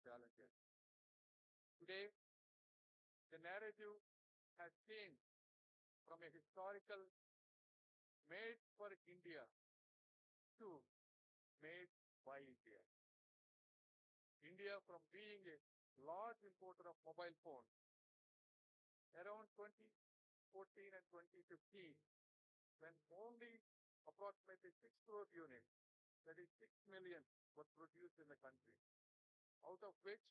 challenges. Today, the narrative has changed from a historical made for India to made by India. India, from being a large importer of mobile phones around 2014 and 2015, when only approximately 6 crore units, that is 6 million, were produced in the country, out of which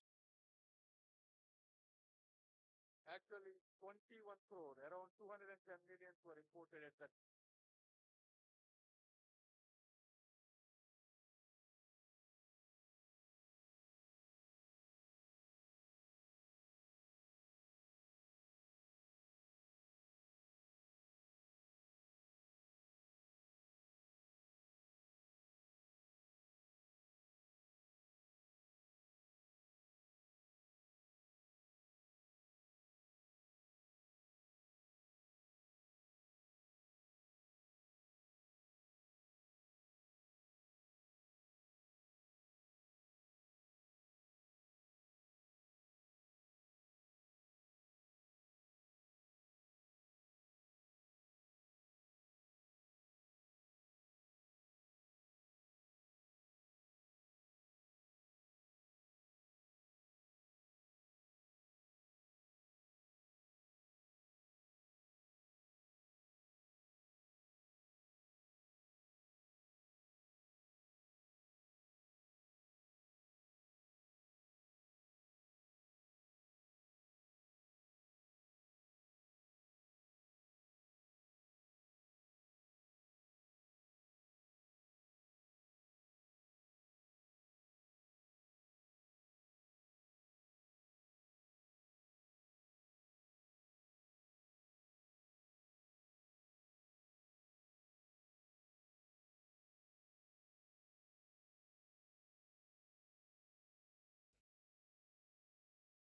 actually 21 crore, around 210 million, were imported at that.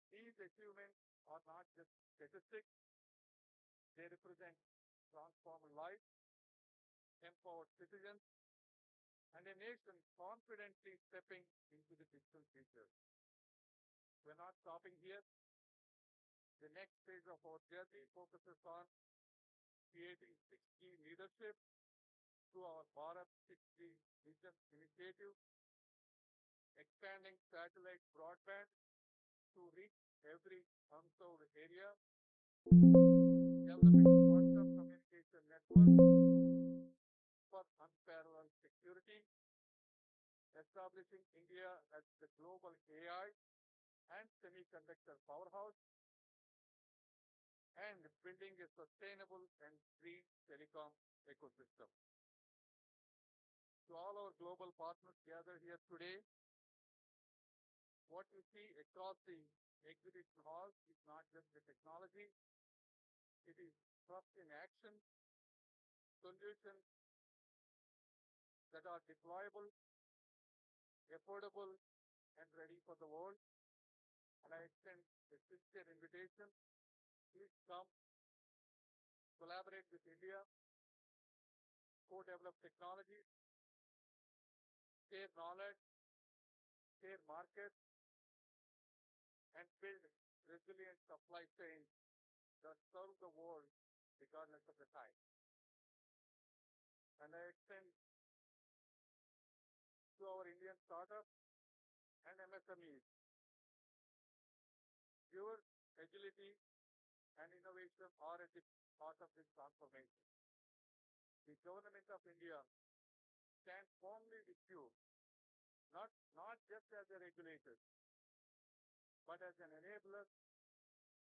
These achievements are not just statistics, they represent transformed lives, empowered citizens, and a nation confidently stepping into the digital future. We're not stopping here. The next phase of our journey focuses on creating 6G leadership through our Bharat 6G Vision Initiative, expanding satellite broadband to reach every unserved area, developing quantum communication network for unparalleled security, establishing India as the global AI and semiconductor powerhouse, and building a sustainable and green telecom ecosystem. To all our global partners gathered here today, what you see across the exhibition halls is not just the technology, it is trust in action, solutions that are deployable, affordable, and ready for the world. And I extend a sincere invitation. Please come, collaborate with India, co-develop technology, share knowledge, share markets, and build resilient supply chains that serve the world regardless of the time. And I extend to our Indian startups and MSMEs your agility and innovation are at the heart of this transformation. The government of India stands firmly with you, not just as a regulator, but as an enabler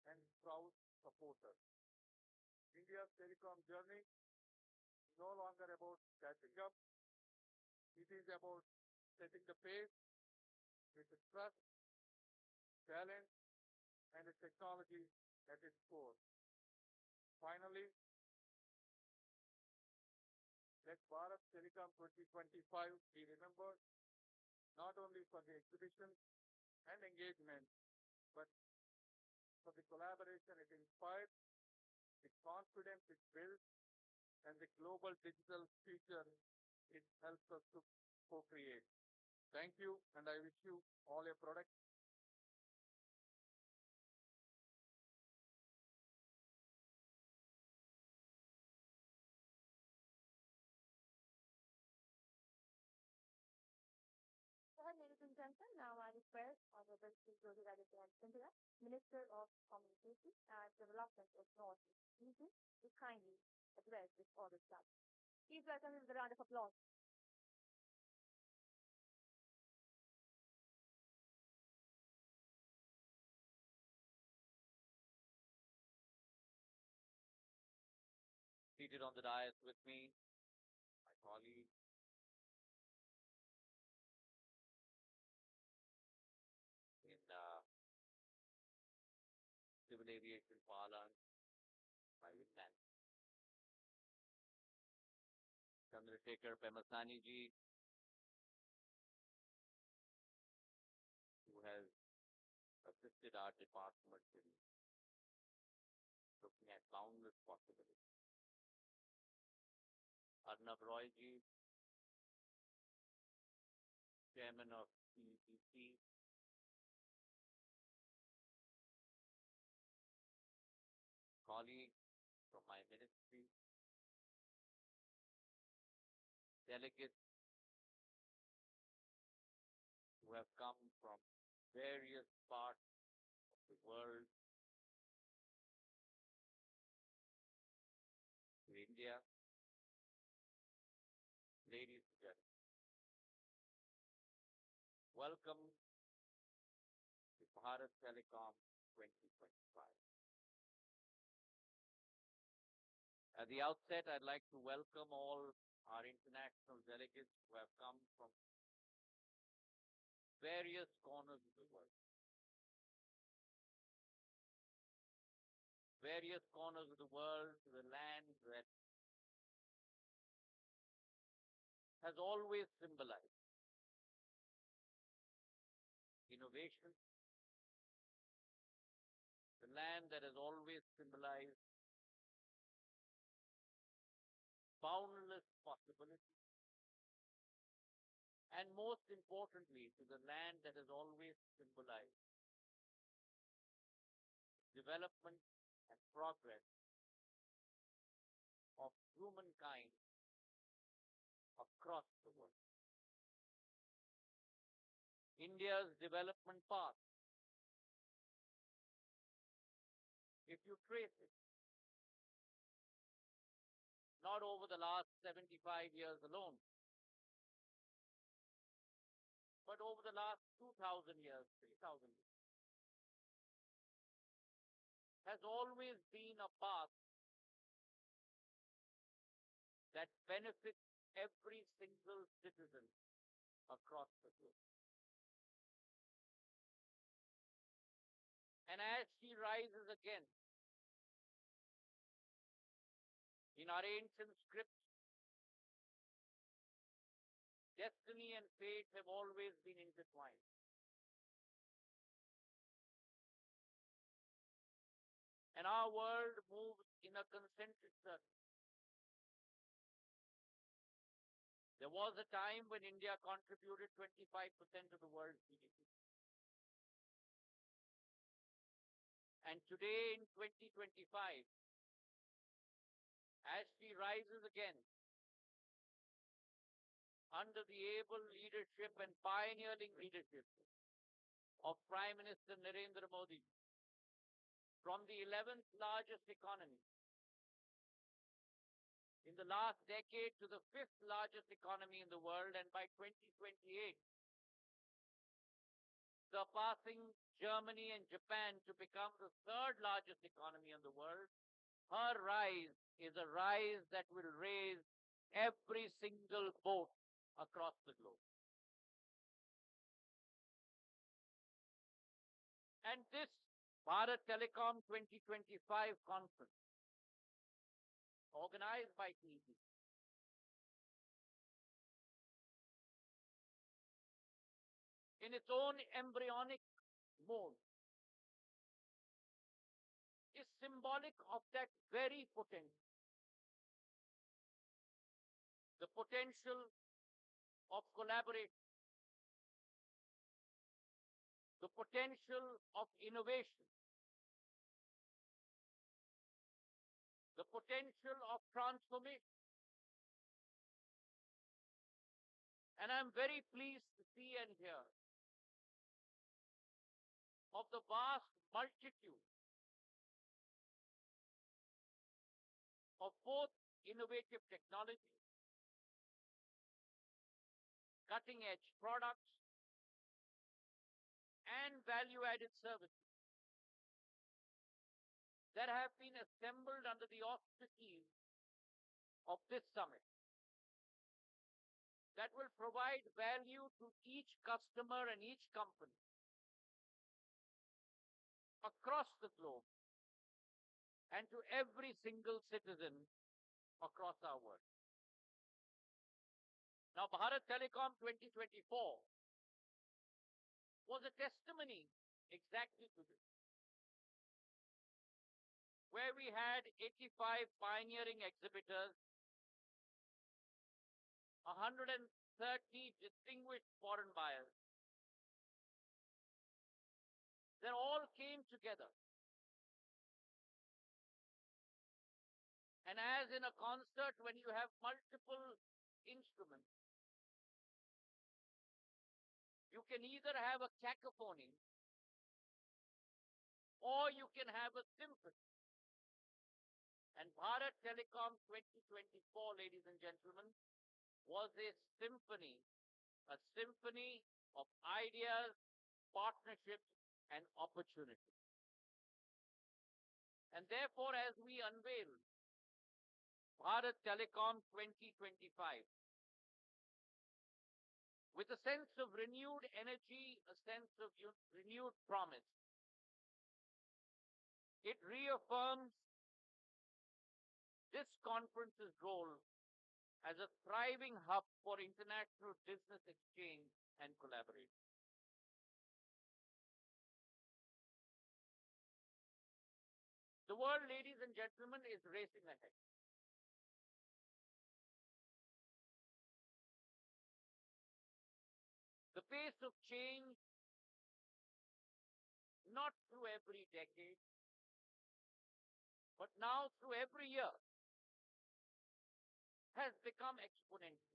and proud supporter. India's telecom journey is no longer about catching up. It is about setting the pace with the trust, talent, and the technology at its core. Finally, let Bharat Telecom 2025 be remembered not only for the exhibition and engagement, but for the collaboration it inspired, the confidence it built, and the global digital future it helps us to co-create. Thank you, and I wish you all a product First, Honorable Sri Jyotiradityanath Scindia, Minister of Communications and Development of Northeast Region, to kindly address this audit club. Please welcome him with a round of applause. Seated on the dais with me, my colleague, in civil aviation parlance, my lieutenant, Chandrasekhar Pemasani ji, who has assisted our department in looking at boundless possibilities. Arnab Roy ji, Chairman of TEPC, colleague from my ministry, delegates who have come from various parts of the world to India, ladies and gentlemen, welcome to Bharat Telecom 2025. At the outset, I'd like to welcome all our international delegates who have come from various corners of the world. Various corners of the world to the land that has always symbolized innovation, the land that has always symbolized boundless possibilities, and most importantly, to the land that has always symbolized development and progress of humankind across the world. India's development path, if you trace it, not over the last 75 years alone, but over the last 2,000 years, 3,000 years, has always been a path that benefits every single citizen across the globe. And as she rises again, in our ancient scripts, destiny and fate have always been intertwined. And our world moves in a concentric circle. There was a time when India contributed 25% of the world's GDP. And today in 2025, as she rises again, under the able leadership and pioneering leadership of Prime Minister Narendra Modi, from the 11th largest economy in the last decade to the 5th largest economy in the world, and by 2028, surpassing Germany and Japan to become the 3rd largest economy in the world, her rise is a rise that will raise every single boat across the globe. And this Bharat Telecom 2025 conference, organized by TEPC, in its own embryonic mode, is symbolic of that very potential. The potential of collaboration, the potential of innovation, the potential of transformation. And I'm very pleased to see and hear of the vast multitude of both innovative technology, cutting edge products, and value added services that have been assembled under the auspices of this summit that will provide value to each customer and each company across the globe and to every single citizen across our world. Now, Bharat Telecom 2024 was a testimony exactly to this, where we had 85 pioneering exhibitors, 130 distinguished foreign buyers that all came together. And as in a concert, when you have multiple instruments, you can either have a cacophony or you can have a symphony. And Bharat Telecom 2024, ladies and gentlemen, was a symphony of ideas, partnerships, and opportunities. And therefore, as we unveil Bharat Telecom 2025, with a sense of renewed energy, a sense of renewed promise, it reaffirms this conference's role as a thriving hub for international business exchange and collaboration. The world, ladies and gentlemen, is racing ahead. The pace of change, not through every decade, but now through every year, has become exponential.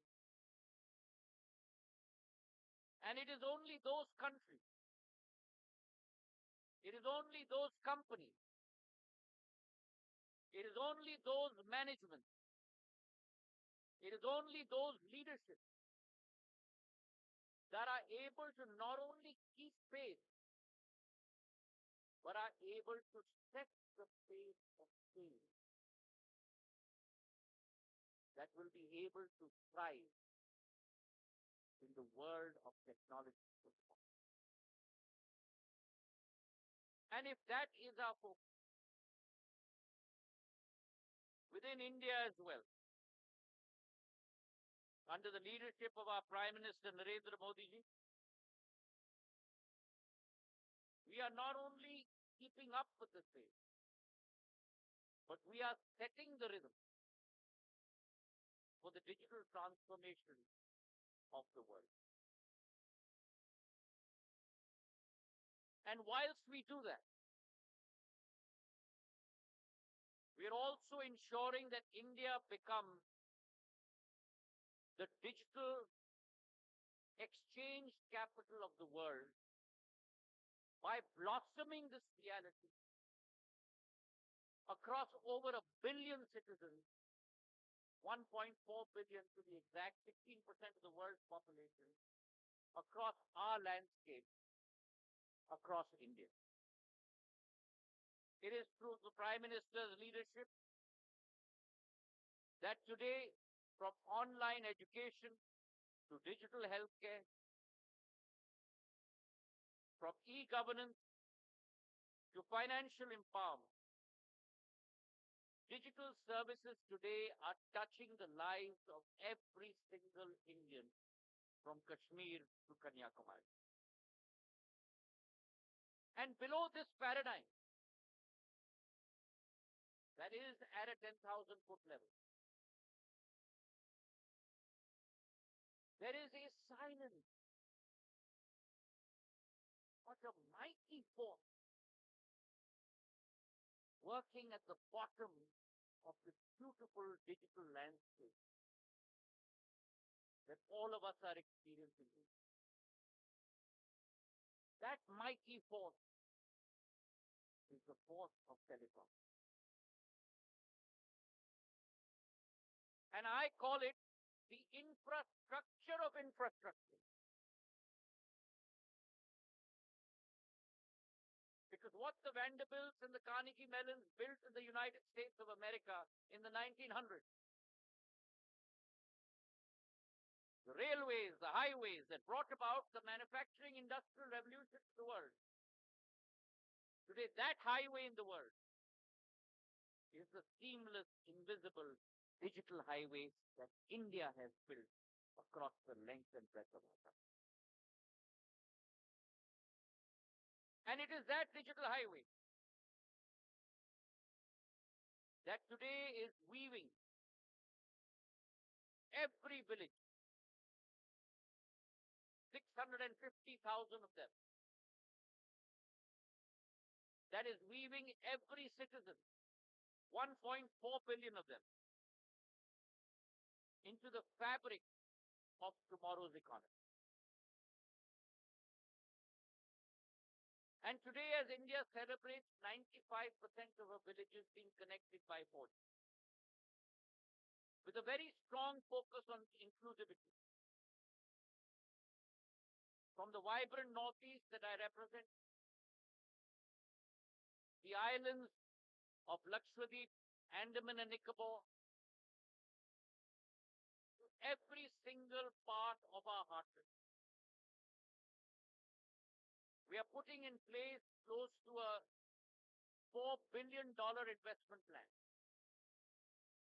And it is only those countries, it is only those companies, it is only those management, it is only those leadership that are able to not only keep pace, but are able to set the pace of change that will be able to thrive in the world of technology. And if that is our focus, within India as well, under the leadership of our Prime Minister Narendra Modi ji, we are not only keeping up with the pace, but we are setting the rhythm for the digital transformation of the world. And whilst we do that, we are also ensuring that India becomes the digital exchange capital of the world by blossoming this reality across over 1 billion citizens, 1.4 billion to be exact, 16% of the world's population, across our landscape, across India. It is through the Prime Minister's leadership that today, from online education to digital healthcare, from e-governance to financial empowerment, digital services today are touching the lives of every single Indian from Kashmir to Kanyakumari. And below this paradigm, that is at a 10,000 foot level, there is a silent, but a mighty force working at the bottom of this beautiful digital landscape that all of us are experiencing. That mighty force the force of telecom. And I call it the infrastructure of infrastructure. Because what the Vanderbilts and the Carnegie Mellons built in the United States of America in the 1900s, the railways, the highways that brought about the manufacturing industrial revolution to the world. Today, that highway in the world is the seamless, invisible digital highways that India has built across the length and breadth of our country. And it is that digital highway that today is weaving every village, 650,000 of them, that is weaving every citizen, 1.4 billion of them, into the fabric of tomorrow's economy. And today, as India celebrates 95% of our villages being connected by 4G, with a very strong focus on inclusivity. From the vibrant Northeast that I represent, the islands of Lakshadweep, Andaman and Nicobar, to every single part of our heartland. We are putting in place close to a $4 billion investment plan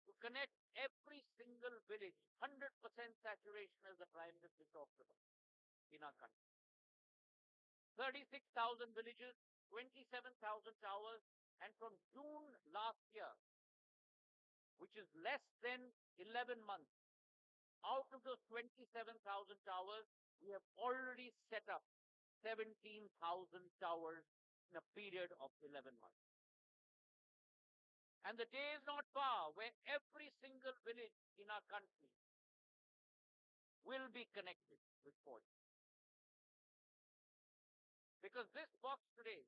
to connect every single village, 100% saturation as the Prime Minister talked about in our country. 36,000 villages, 27,000 towers, and from June last year, which is less than 11 months, out of those 27,000 towers, we have already set up 17,000 towers in a period of 11 months. And the day is not far where every single village in our country will be connected with 4G. Because this box today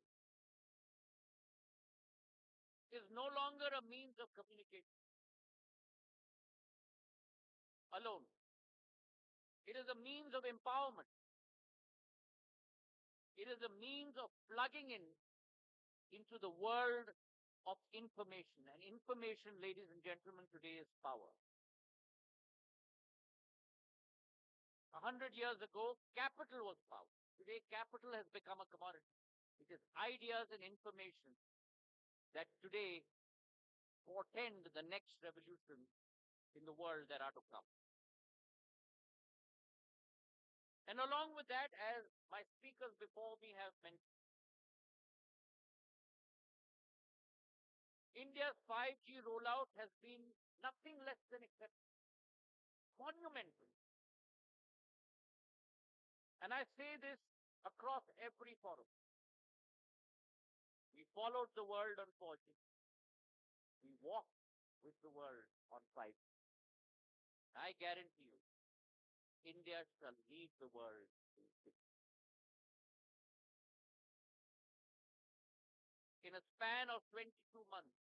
is no longer a means of communication alone. It is a means of empowerment. It is a means of plugging in into the world of information. And information, ladies and gentlemen, today is power. 100 years ago, capital was power. Today, capital has become a commodity. It is ideas and information that today portend the next revolution in the world that are to come. And along with that, as my speakers before me have mentioned, India's 5G rollout has been nothing less than monumental. And I say this across every forum. We followed the world on 4G. We walked with the world on 5G. I guarantee you, India shall lead the world in 6G. In a span of 22 months,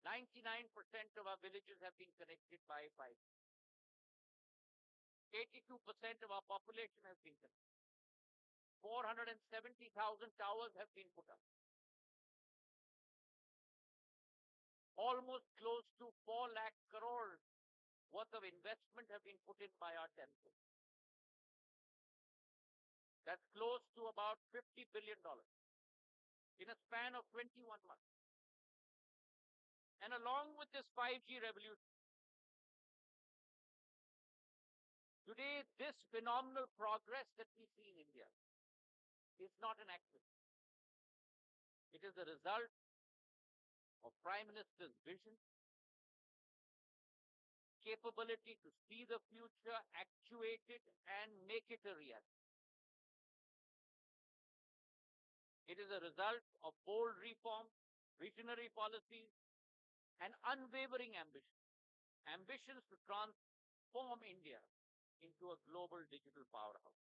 99% of our villages have been connected by 5G. 82% of our population has been connected. 470,000 towers have been put up. Almost close to 4 lakh crores worth of investment have been put in by our telcos. That's close to about $50 billion in a span of 21 months. And along with this 5G revolution, today this phenomenal progress that we see in India is not an accident. It is the result of Prime Minister's vision, capability to see the future, actuate it, and make it a reality. It is a result of bold reform, visionary policies, and unwavering ambition. Ambitions to transform India into a global digital powerhouse.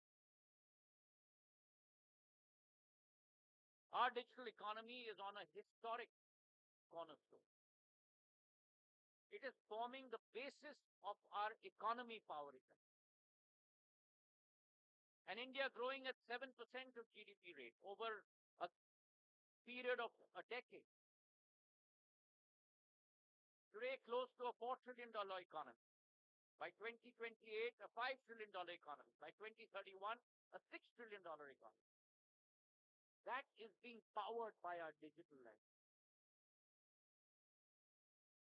Our digital economy is on a historic cornerstone. It is forming the basis of our economy powering up. And India growing at 7% of GDP rate over a period of a decade. Today, close to a $4 trillion economy. By 2028, a $5 trillion economy. By 2031, a $6 trillion economy. That is being powered by our digital language.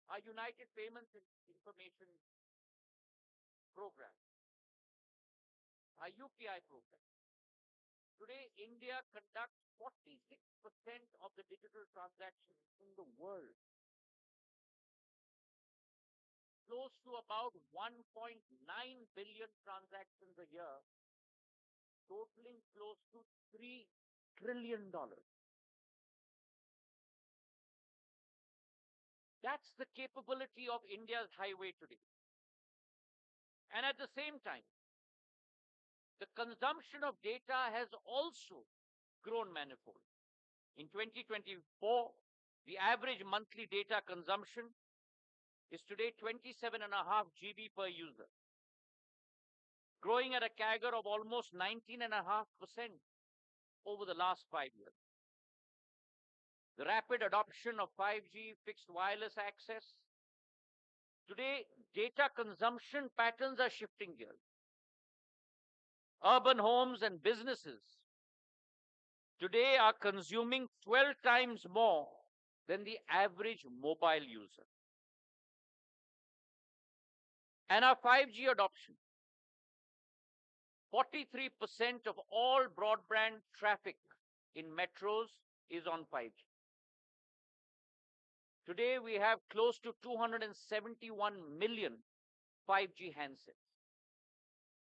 Our United Payments Information Program, our UPI program. Today, India conducts 46% of the digital transactions in the world. Close to about 1.9 billion transactions a year, totaling close to $3 trillion. That's the capability of India's highway today. And at the same time, the consumption of data has also grown manifold. In 2024, the average monthly data consumption is today 27.5 GB per user, growing at a CAGR of almost 19.5% over the last 5 years. The rapid adoption of 5G fixed wireless access. Today, data consumption patterns are shifting gears. Urban homes and businesses today are consuming 12 times more than the average mobile user. And our 5G adoption. 43% of all broadband traffic in metros is on 5G. Today, we have close to 271 million 5G handsets.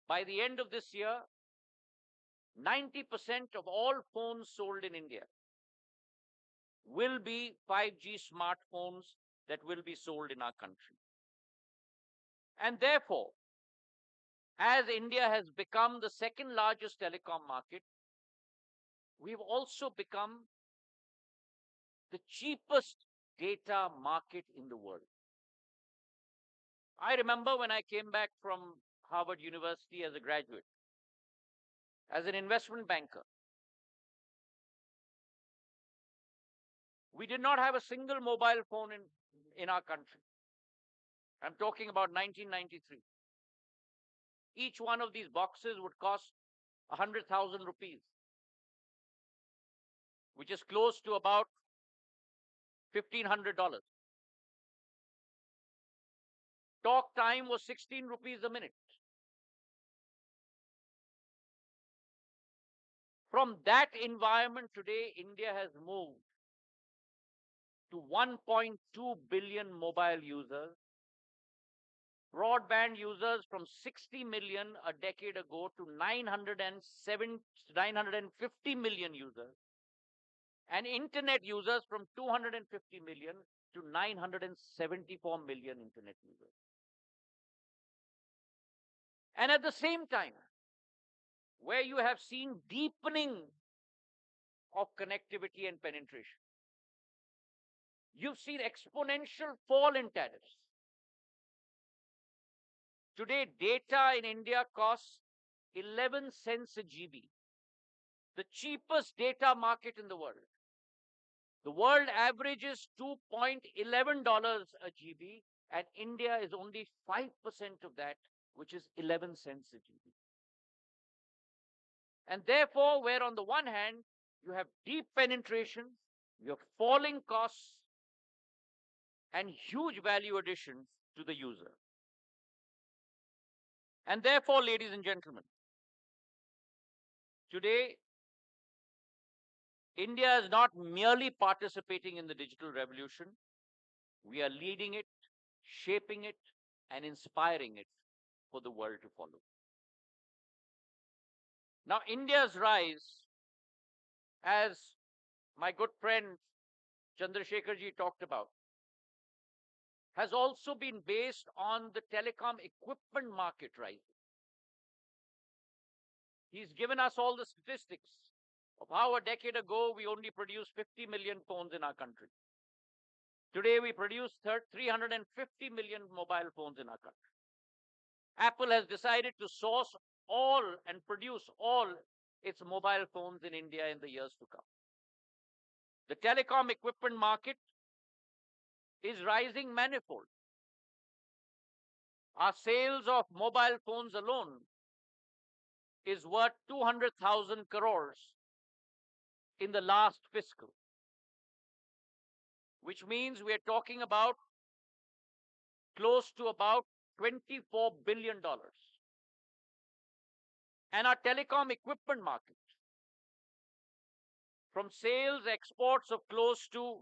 By the end of this year, 90% of all phones sold in India will be 5G smartphones that will be sold in our country. And therefore, as India has become the second largest telecom market, we've also become the cheapest data market in the world. I remember when I came back from Harvard University as a graduate, as an investment banker, we did not have a single mobile phone in our country. I'm talking about 1993. Each one of these boxes would cost 100,000 rupees, which is close to about $1,500. Talk time was 16 rupees a minute. From that environment today, India has moved to 1.2 billion mobile users, broadband users from 60 million a decade ago to 950 million users, and internet users from 250 million to 974 million internet users. And at the same time, where you have seen deepening of connectivity and penetration, you've seen exponential fall in tariffs. Today, data in India costs 11 cents a GB, the cheapest data market in the world. The world average is $2.11 a GB, and India is only 5% of that, which is 11 cents a GB. And therefore, where on the one hand, you have deep penetration, you have falling costs, and huge value additions to the user. And therefore, ladies and gentlemen, today, India is not merely participating in the digital revolution. We are leading it, shaping it, and inspiring it for the world to follow. Now, India's rise, as my good friend Chandrasekharji talked about, has also been based on the telecom equipment market rising. He's given us all the statistics of how a decade ago we only produced 50 million phones in our country. Today we produce 350 million mobile phones in our country. Apple has decided to source all and produce all its mobile phones in India in the years to come. The telecom equipment market is rising manifold. Our sales of mobile phones alone is worth 200,000 crores in the last fiscal, which means we are talking about close to about $24 billion. And our telecom equipment market, from sales exports of close to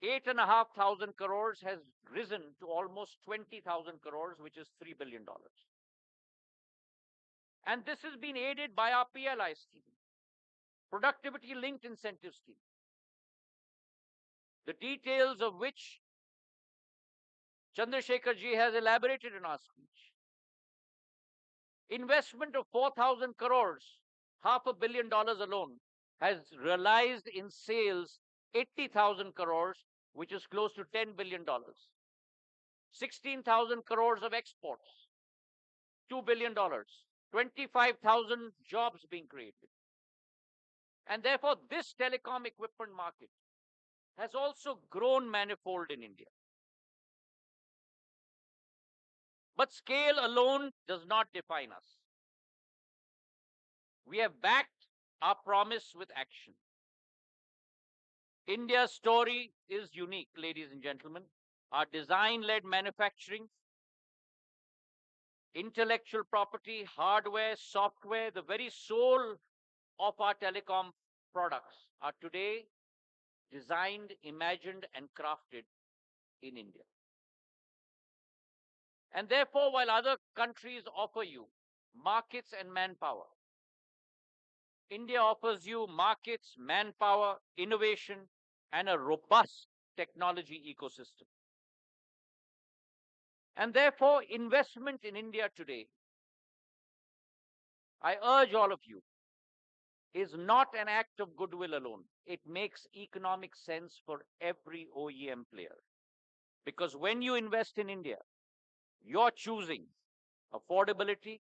8,500 crores, has risen to almost 20,000 crores, which is $3 billion. And this has been aided by our PLI scheme, productivity linked incentive scheme, the details of which Chandrasekhar ji has elaborated in our speech. Investment of 4,000 crores, $500 million alone, has realized in sales 80,000 crores, which is close to $10 billion. 16,000 crores of exports, $2 billion. 25,000 jobs being created. And therefore, this telecom equipment market has also grown manifold in India. But scale alone does not define us. We have backed our promise with action. India's story is unique, ladies and gentlemen. Our design-led manufacturing, intellectual property, hardware, software, the very soul of our telecom products are today designed, imagined, and crafted in India. And therefore, while other countries offer you markets and manpower, India offers you markets, manpower, innovation, and a robust technology ecosystem. And therefore, investment in India today, I urge all of you, is not an act of goodwill alone. It makes economic sense for every OEM player. Because when you invest in India, you're choosing affordability,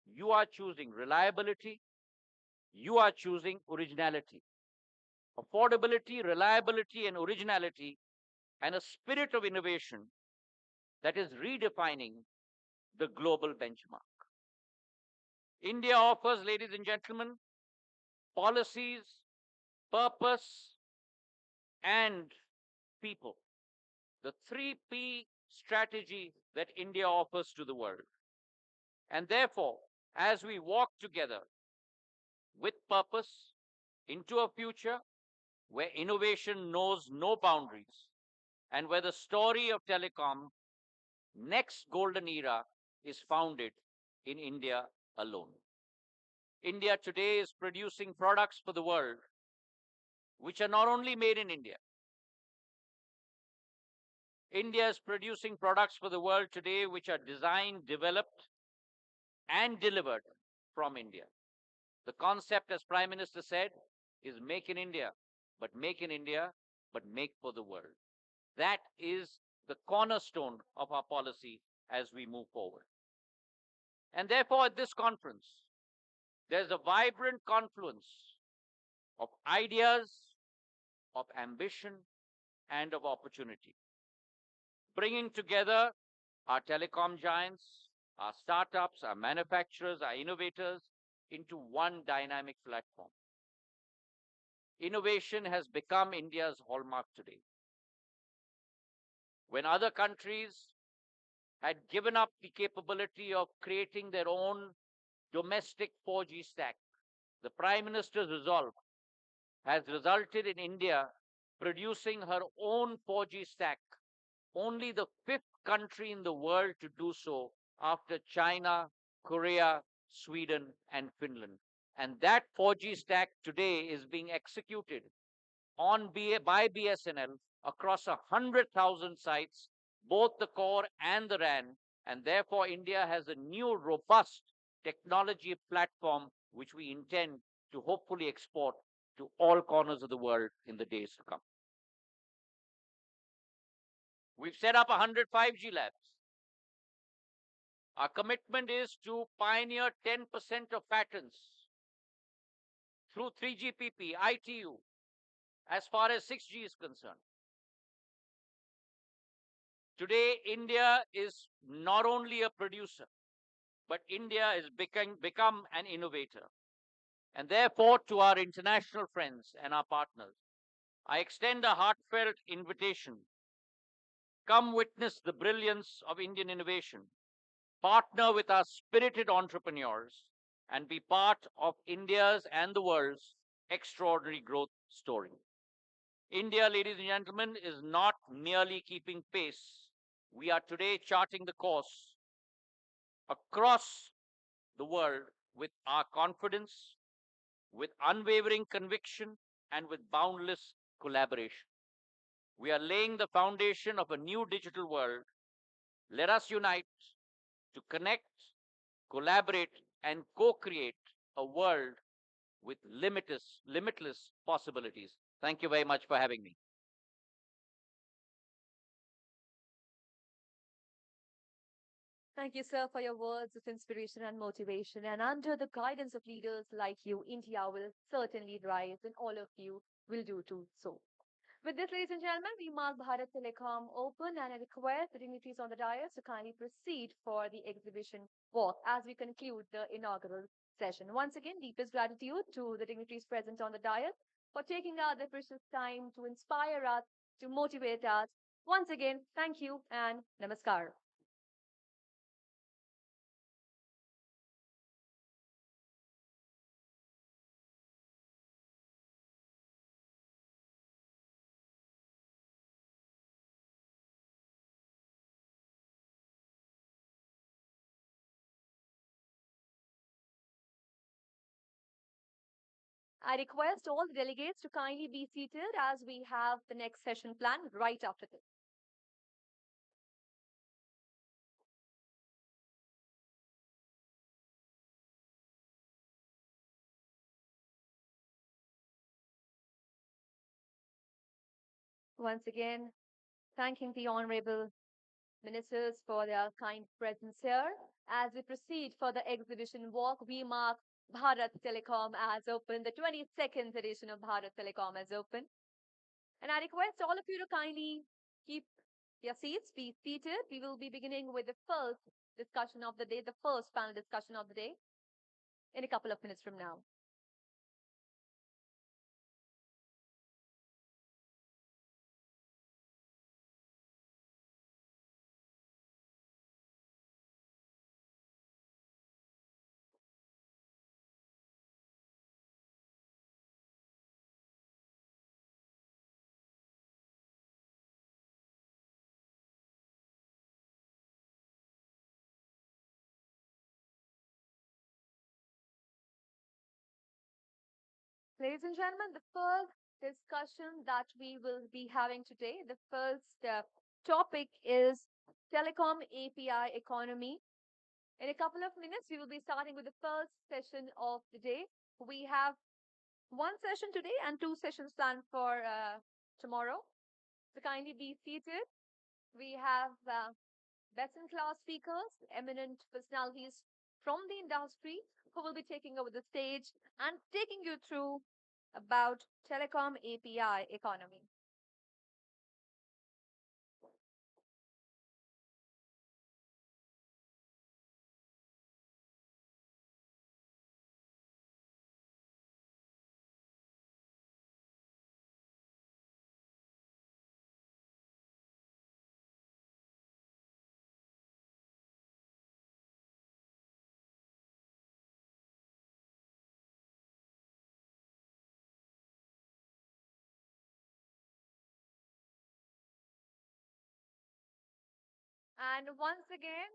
you are choosing reliability, you are choosing originality. Affordability, reliability, and originality, and a spirit of innovation that is redefining the global benchmark. India offers, ladies and gentlemen, policies, purpose, and people. The 3P strategy that India offers to the world. And therefore, as we walk together with purpose into a future where innovation knows no boundaries and where the story of telecom next golden era is founded in India alone. India today is producing products for the world which are not only made in India. India is producing products for the world today which are designed, developed, and delivered from India. The concept, as Prime Minister said, is make in India, but make for the world. That is the cornerstone of our policy as we move forward. And therefore, at this conference, there's a vibrant confluence of ideas, of ambition, and of opportunity, bringing together our telecom giants, our startups, our manufacturers, our innovators into one dynamic platform. Innovation has become India's hallmark today. When other countries had given up the capability of creating their own domestic 4G stack, the Prime Minister's resolve has resulted in India producing her own 4G stack, only the 5th country in the world to do so after China, Korea, Sweden, and Finland. And that 4G stack today is being executed by BSNL across 100,000 sites, both the core and the RAN. And therefore, India has a new robust technology platform which we intend to hopefully export to all corners of the world in the days to come. We've set up 100 5G labs. Our commitment is to pioneer 10% of patents through 3GPP, ITU, as far as 6G is concerned. Today, India is not only a producer, but India has become an innovator. And therefore, to our international friends and our partners, I extend a heartfelt invitation. Come witness the brilliance of Indian innovation. Partner with our spirited entrepreneurs and be part of India's and the world's extraordinary growth story. India, ladies and gentlemen, is not merely keeping pace. We are today charting the course across the world with our confidence, with unwavering conviction, and with boundless collaboration. We are laying the foundation of a new digital world. Let us unite to connect, collaborate, and co-create a world with limitless possibilities. Thank you very much for having me. Thank you, sir, for your words of inspiration and motivation. And under the guidance of leaders like you, India will certainly rise, and all of you will do too so. With this, ladies and gentlemen, we mark Bharat Telecom open, and I request the dignitaries on the dais to kindly proceed for the exhibition walk as we conclude the inaugural session. Once again, deepest gratitude to the dignitaries present on the dais for taking out their precious time to inspire us, to motivate us. Once again, thank you and namaskar. I request all the delegates to kindly be seated as we have the next session planned right after this. Once again, thanking the Honorable Ministers for their kind presence here. As we proceed for the exhibition walk, we mark Bharat Telecom as open, the 22nd edition of Bharat Telecom as open. And I request all of you to kindly keep your seats, be seated. We will be beginning with the first discussion of the day, the first panel discussion of the day in a couple of minutes from now. Ladies and gentlemen, the first discussion that we will be having today, the first topic is telecom API economy. In a couple of minutes, we will be starting with the first session of the day. We have one session today and two sessions planned for tomorrow. So kindly be seated. We have best-in-class speakers, eminent personalities from the industry who will be taking over the stage and taking you through about telecom API economy. And once again,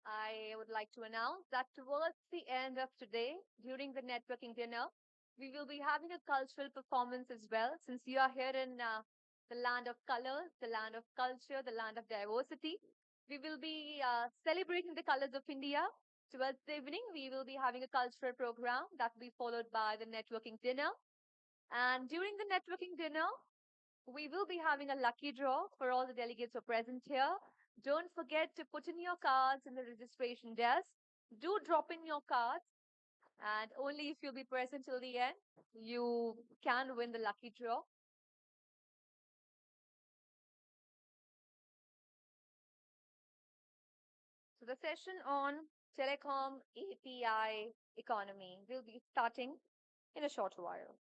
I would like to announce that towards the end of today, during the networking dinner, we will be having a cultural performance as well. Since you are here in the land of colors, the land of culture, the land of diversity, we will be celebrating the colors of India Towards the evening, we will be having a cultural program that will be followed by the networking dinner. And during the networking dinner, we will be having a lucky draw for all the delegates who are present here. Don't forget to put in your cards in the registration desk. Do drop in your cards, and only if you'll be present till the end, you can win the lucky draw. So the session on telecom API economy will be starting in a short while.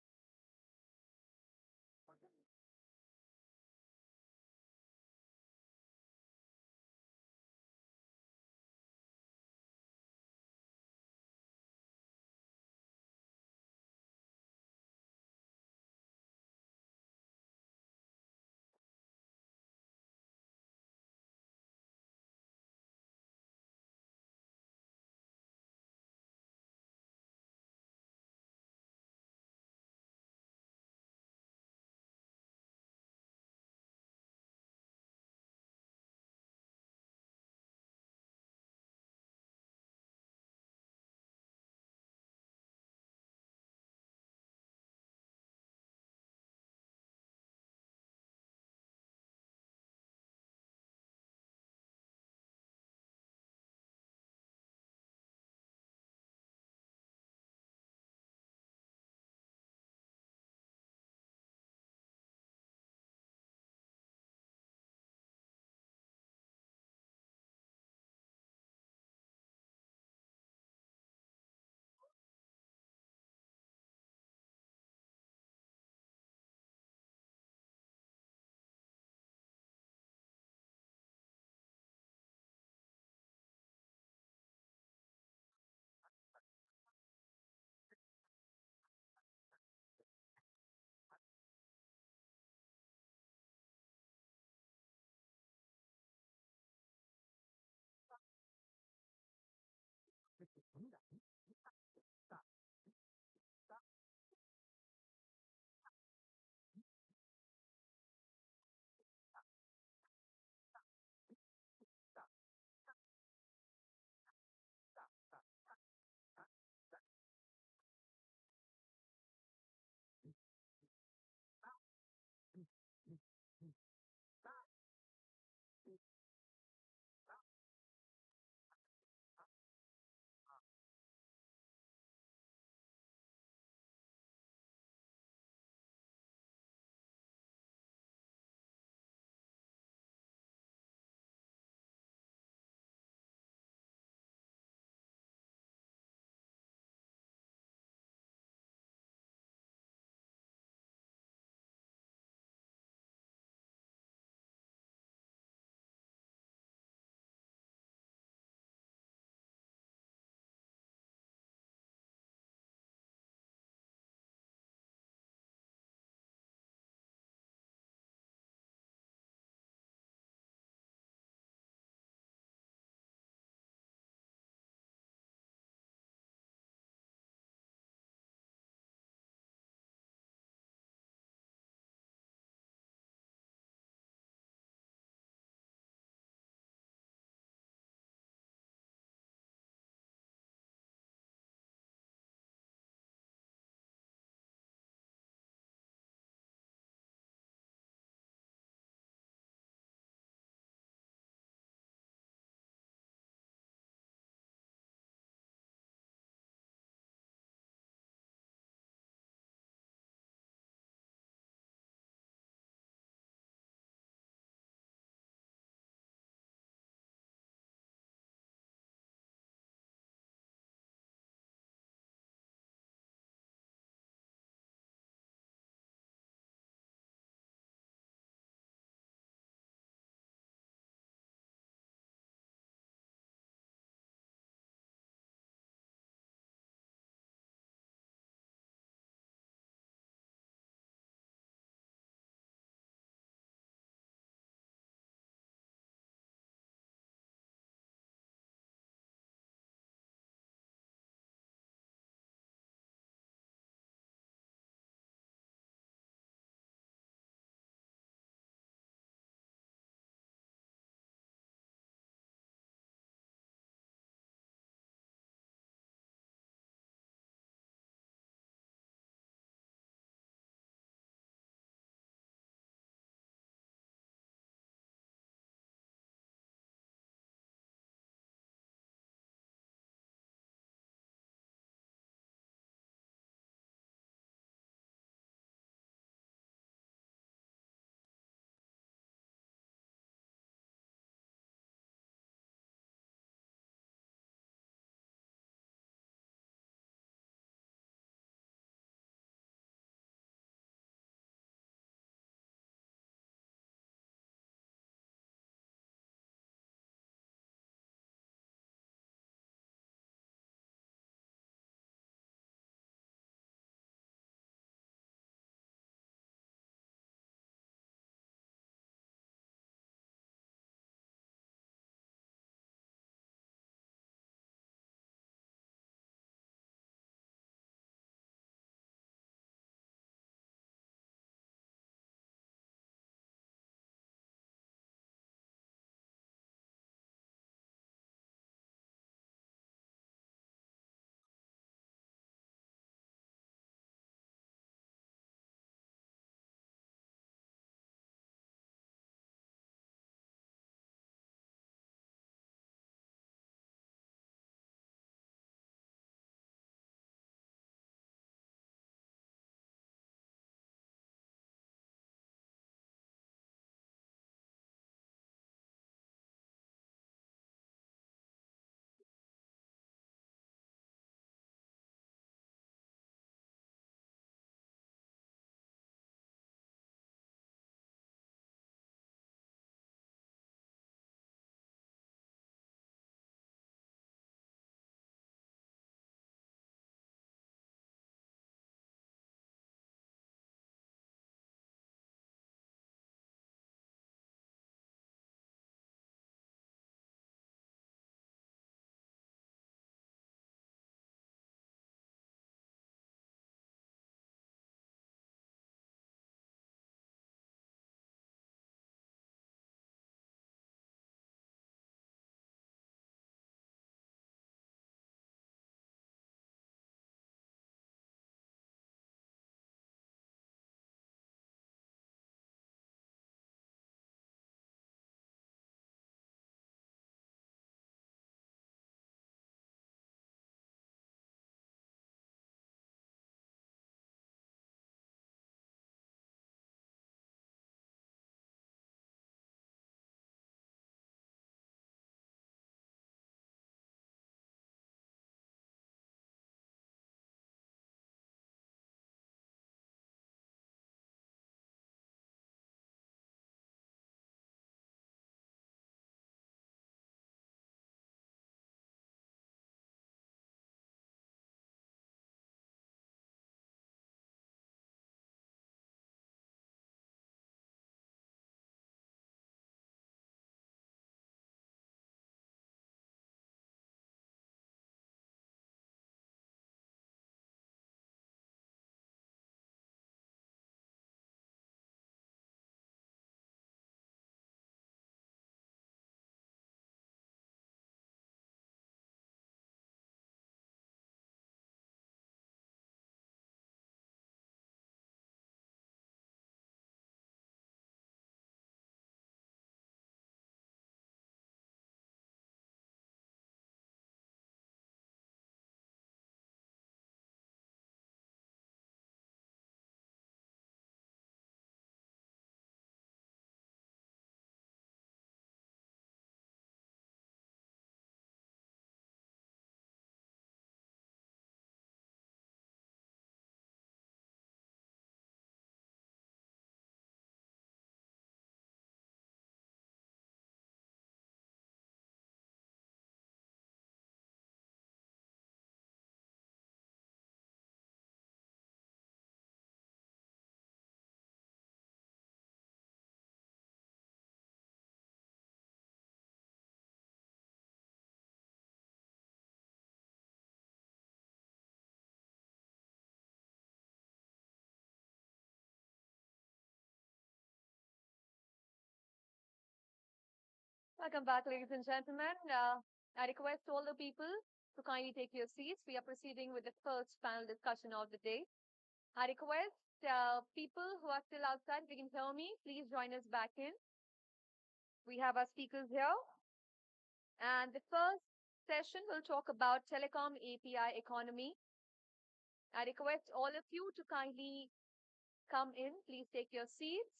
Welcome back, ladies and gentlemen. I request all the people to kindly take your seats. We are proceeding with the first panel discussion of the day. I request people who are still outside, if you can hear me, please join us back in. We have our speakers here. And the first session will talk about telecom API economy. I request all of you to kindly come in. Please take your seats.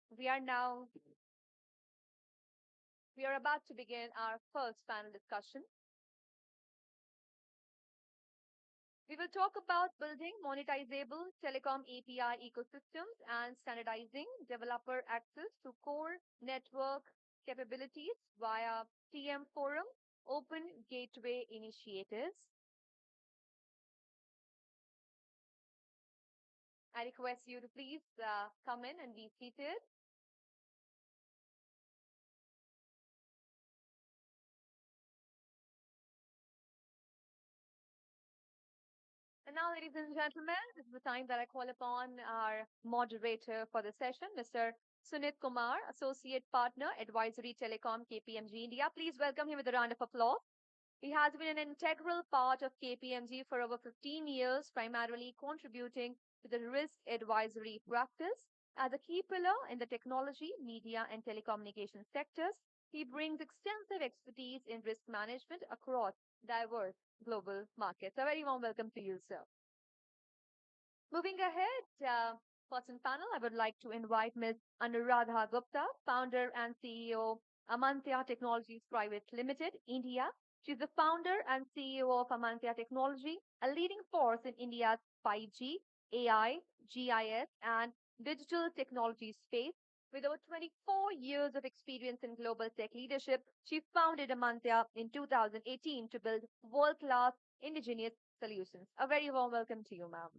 We are now, we are about to begin our first panel discussion. We will talk about building monetizable telecom API ecosystems and standardizing developer access to core network capabilities via TM Forum Open Gateway Initiatives. I request you to please come in and be seated. And now, ladies and gentlemen, this is the time that I call upon our moderator for the session, Mr. Sunit Kumar, Associate Partner, Advisory Telecom, KPMG India. Please welcome him with a round of applause. He has been an integral part of KPMG for over 15 years, primarily contributing to the risk advisory practice. As a key pillar in the technology, media, and telecommunications sectors, he brings extensive expertise in risk management across diverse global markets. A very warm welcome to you, sir. Moving ahead, person panel, I would like to invite Ms. Anuradha Gupta, founder and CEO, Amantia Technologies Private Limited, India. She's the founder and CEO of Amantia Technology, a leading force in India's 5G, AI, GIS, and digital technology space. With over 24 years of experience in global tech leadership, she founded Amantia in 2018 to build world-class indigenous solutions. A very warm welcome to you, ma'am.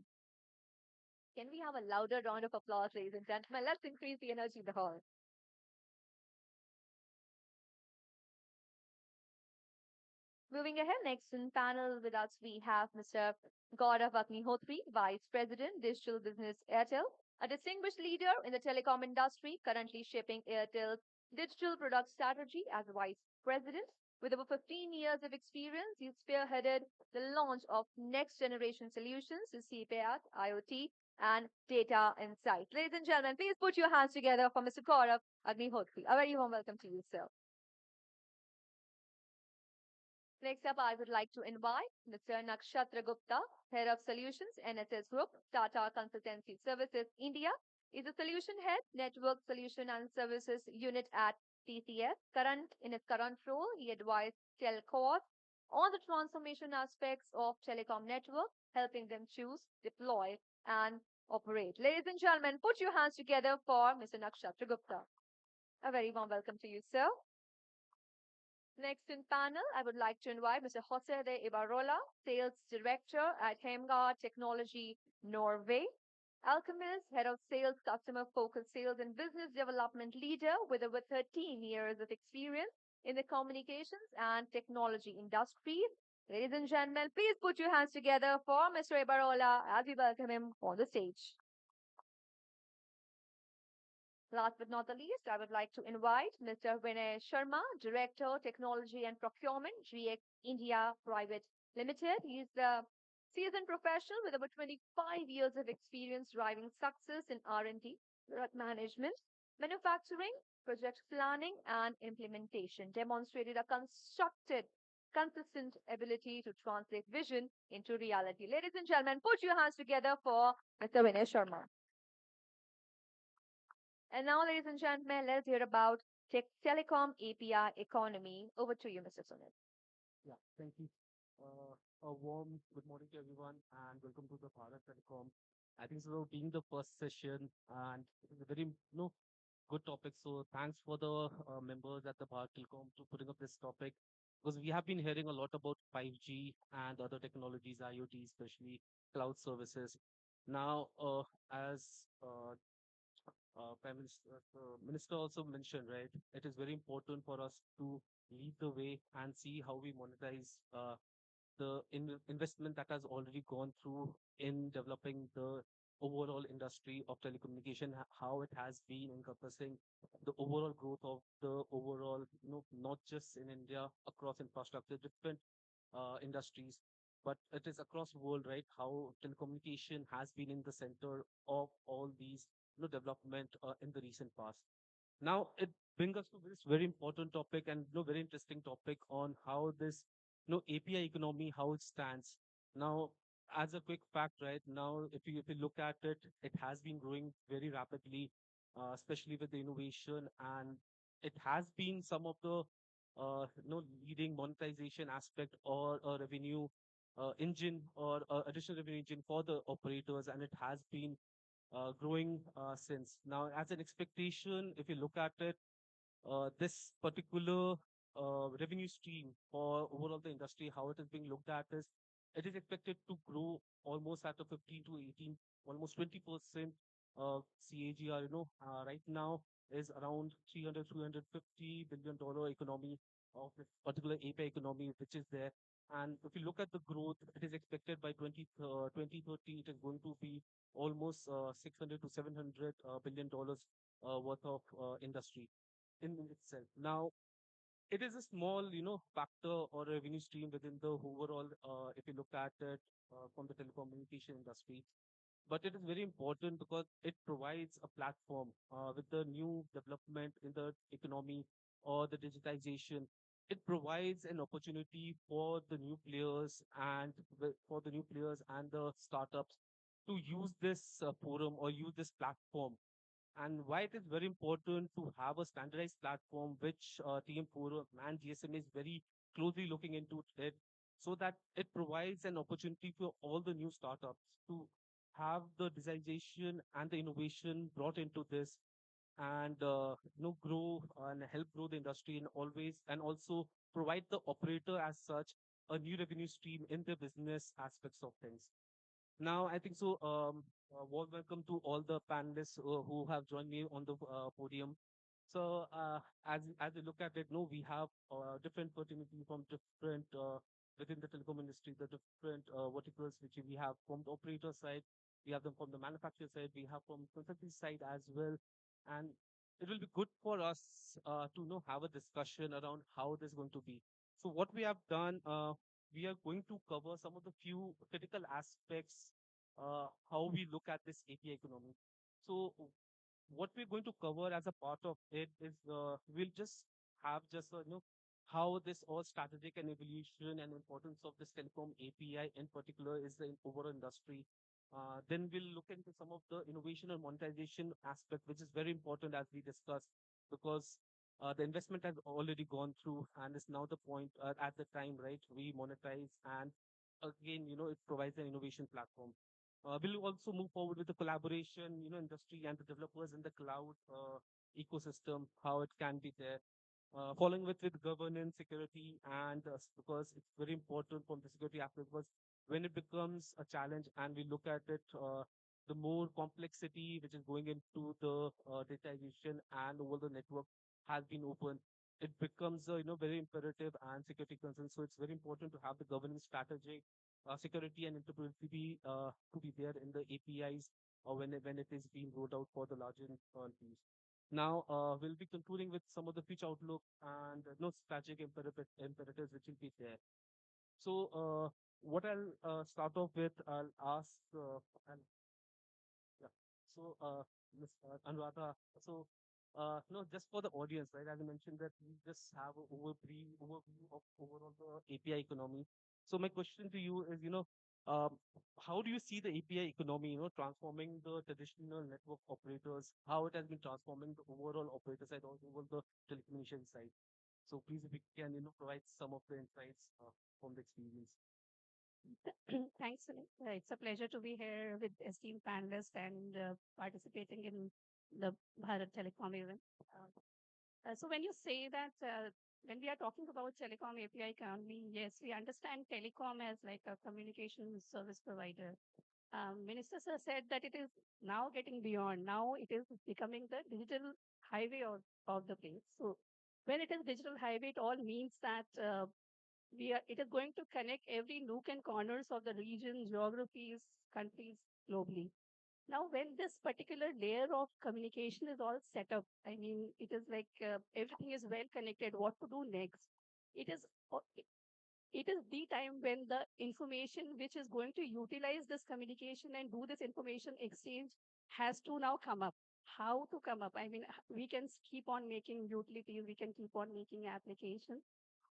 Can we have a louder round of applause, ladies and gentlemen? Let's increase the energy in the hall. Moving ahead, next in panel with us, we have Mr. Gaurav Agnihotri, Vice President, Digital Business Airtel, a distinguished leader in the telecom industry, currently shaping Airtel's digital product strategy as Vice President. With over 15 years of experience, he spearheaded the launch of next generation solutions to CPaaS, IoT, and data insights. Ladies and gentlemen, please put your hands together for Mr. Gaurav Agnihotri. A very warm welcome to you, sir. Next up, I would like to invite Mr. Nakshatra Gupta, Head of Solutions, NSS Group, Tata Consultancy Services, India. Is a Solution Head, Network Solution and Services Unit at TCS. In his current role, he advised telcos on the transformation aspects of telecom network, helping them choose, deploy, and operate. Ladies and gentlemen, put your hands together for Mr. Nakshatra Gupta. A very warm welcome to you, sir. Next in panel, I would like to invite Mr. Jose de Ibarola, Sales Director at Hemga Technology, Norway. Alchemist, Head of Sales, Customer Focused Sales and Business Development Leader with over 13 years of experience in the communications and technology industries. Ladies and gentlemen, please put your hands together for Mr. Ibarola as we welcome him on the stage. Last but not the least, I would like to invite Mr. Vinay Sharma, Director, Technology and Procurement, GX India Private Limited. He's the seasoned professional with over 25 years of experience driving success in R&D, product management, manufacturing, project planning, and implementation, demonstrated a consistent ability to translate vision into reality. Ladies and gentlemen, put your hands together for Mr. Vinay Sharma. And now, ladies and gentlemen, let's hear about telecom API economy. Over to you, Mr. Sunil. Yeah, thank you. A warm good morning to everyone and welcome to the Bharat Telecom. I think so being the first session and it is a very good topic. So thanks for the members at the Bharat Telecom to putting up this topic because we have been hearing a lot about 5G and other technologies, IoT, especially cloud services. Now, as Prime Minister, Minister also mentioned, right? It is very important for us to lead the way and see how we monetize the investment that has already gone through in developing the overall industry of telecommunication, how it has been encompassing the overall growth of the overall, not just in India, across infrastructure, different industries, but it is across the world, right? How telecommunication has been in the center of all these, development in the recent past. Now it brings us to this very important topic and very interesting topic on how this API economy, how it stands. Now, as a quick fact, right now, if you look at it, it has been growing very rapidly, especially with the innovation, and it has been some of the leading monetization aspect or a revenue engine or additional revenue engine for the operators, and it has been growing since. Now, as an expectation, if you look at it, this particular revenue stream for overall the industry, how it is being looked at is it is expected to grow almost at a 15 to 18, almost 20% CAGR. Right now is around 300, $350 billion economy of this particular API economy, which is there. And if you look at the growth, it is expected by 2030, it is going to be almost 600 to $700 billion worth of industry in itself. Now, it is a small, factor or revenue stream within the overall, if you look at it from the telecommunication industry. But it is very important because it provides a platform with the new development in the economy or the digitization. It provides an opportunity for the new players and for the new players and the startups to use this forum or use this platform, and why it is very important to have a standardized platform which TM Forum and GSM is very closely looking into it, so that it provides an opportunity for all the new startups to have the digitization and the innovation brought into this, and grow and help grow the industry and always and also provide the operator as such a new revenue stream in the business aspects of things. Now, I think so. Warm welcome to all the panelists who have joined me on the podium. So, as we look at it, no, we have different fraternity from different within the telecom industry, the different verticals which we have from the operator side, we have them from the manufacturer side, we have from consulting side as well, and it will be good for us to have a discussion around how this is going to be. So, what we have done. We are going to cover some of the few critical aspects, how we look at this API economy. So what we're going to cover as a part of it is we'll just have just how this all strategic and evolution and importance of this telecom API in particular is the overall industry. Then we'll look into some of the innovation and monetization aspect, which is very important as we discussed, because the investment has already gone through and is now the point at the time, right? We monetize, and again, it provides an innovation platform. We'll also move forward with the collaboration, industry and the developers in the cloud ecosystem, how it can be there. Following with governance, security, and because it's very important from the security aspect, because when it becomes a challenge and we look at it, the more complexity which is going into the digitization and over the network has been open, it becomes a very imperative and security concern. So it's very important to have the governance strategy, security and interoperability to be there in the APIs or when it is being rolled out for the larger teams. Now, we'll be concluding with some of the future outlook and strategic imperatives which will be there. So, what I'll start off with, I'll ask, and yeah. So, Ms. Anuradha, so, no, just for the audience, right? As I mentioned that we just have an overview of overall the API economy. So my question to you is, how do you see the API economy, transforming the traditional network operators, how it has been transforming the overall operator side, or over the telecommunication side? So please, if you can, provide some of the insights from the experience. Thanks, Sunil. It's a pleasure to be here with esteemed panelists and participating in the Bharat Telecom event. So when you say that, when we are talking about telecom API economy, yes, we understand telecom as like a communication service provider. Minister sir said that it is now getting beyond. Now it is becoming the digital highway of the place. So when it is digital highway, it all means that it is going to connect every nook and corners of the region, geographies, countries globally. Now, when this particular layer of communication is all set up, I mean, it is like everything is well connected. What to do next? It is it is the time when the information which is going to utilize this communication and do this information exchange has to now come up. How to come up? I mean, we can keep on making utilities, we can keep on making applications,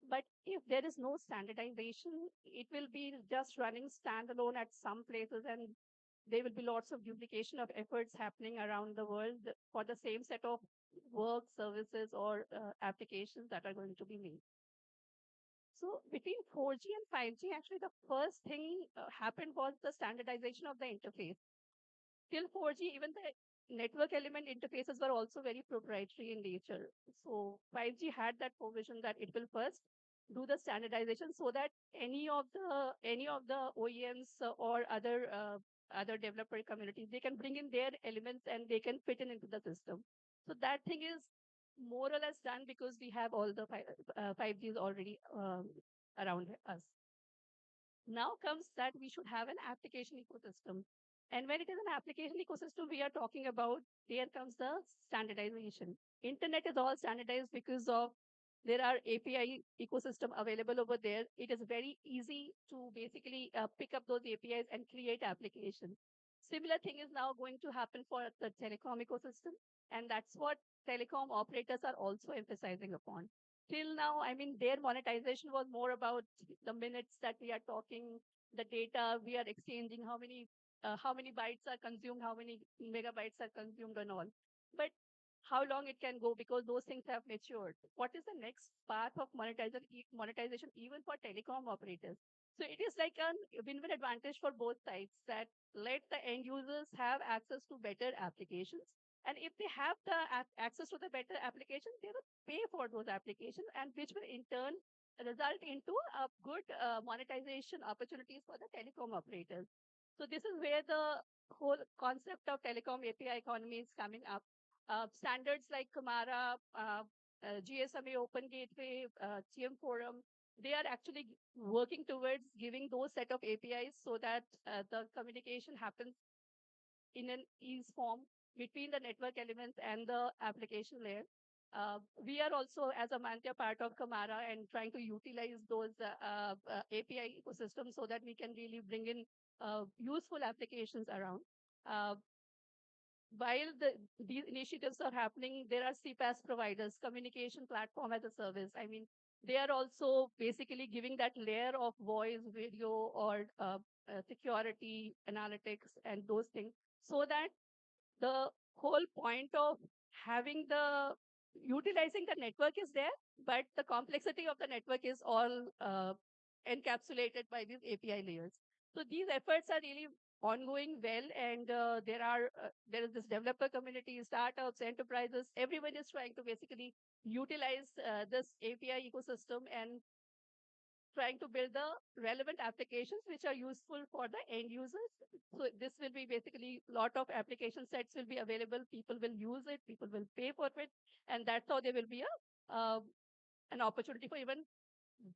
but if there is no standardization, it will be just running standalone at some places, and there will be lots of duplication of efforts happening around the world for the same set of work, services, or applications that are going to be made. So between 4G and 5G, actually the first thing happened was the standardization of the interface. Till 4G, even the network element interfaces were also very proprietary in nature. So 5G had that provision that it will first do the standardization so that any of the OEMs or other developer communities, they can bring in their elements and they can fit in into the system. So that thing is more or less done because we have all the 5Gs already around us. Now comes that we should have an application ecosystem. And when it is an application ecosystem, we are talking about, there comes the standardization. Internet is all standardized because of there are API ecosystem available over there. It is very easy to basically pick up those APIs and create applications. Similar thing is now going to happen for the telecom ecosystem, and that's what telecom operators are also emphasizing upon. Till now, I mean, their monetization was more about the minutes that we are talking, the data we are exchanging, how many bytes are consumed, how many megabytes are consumed, and all. But how long it can go, because those things have matured. What is the next path of monetization even for telecom operators? So it is like a win-win advantage for both sides, that let the end users have access to better applications. And if they have the access to the better application, they will pay for those applications, and which will in turn result into a good monetization opportunities for the telecom operators. So this is where the whole concept of telecom API economy is coming up. Standards like Kumara, GSMA Open Gateway, TM Forum, they are actually working towards giving those set of APIs so that the communication happens in an ease form between the network elements and the application layer. We are also, as a Mantya, part of Kamara and trying to utilize those API ecosystems so that we can really bring in useful applications around. Uh, while these initiatives are happening, there are CPaaS providers, communication platform as a service. I mean, they are also basically giving that layer of voice, video, or security, analytics, and those things, so that the whole point of having the utilizing the network is there, but the complexity of the network is all encapsulated by these API layers. So these efforts are really ongoing well, and there is this developer community, startups, enterprises. Everyone is trying to basically utilize this API ecosystem and trying to build the relevant applications which are useful for the end users. So this will be basically lot of application sets will be available. People will use it. People will pay for it, and that's how there will be an opportunity for even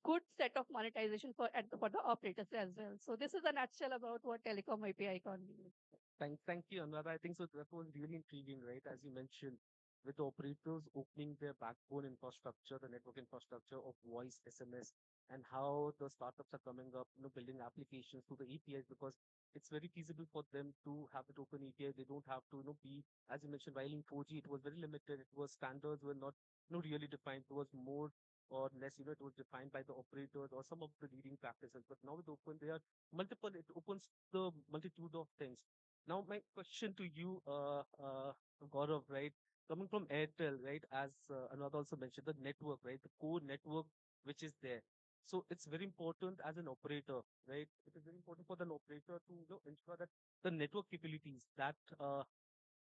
good set of monetization for the operators as well. So this is a nutshell about what telecom API economy is. Thank you, Anuradha. I think so that was really intriguing, right? As you mentioned, with the operators opening their backbone infrastructure, the network infrastructure of voice, SMS, and how the startups are coming up, building applications through the APIs, because it's very feasible for them to have it open API. They don't have to, be, as you mentioned, while in 4G, it was very limited. It was standards were not, really defined. It was more or less, it was defined by the operators or some of the leading practices. But now with open, there are multiple, it opens the multitude of things. Now, my question to you, Gaurav, right? Coming from Airtel, right? As Anuradha also mentioned, the network, right? The core network which is there. So it's very important as an operator, right? It is very important for the operator to ensure that the network capabilities that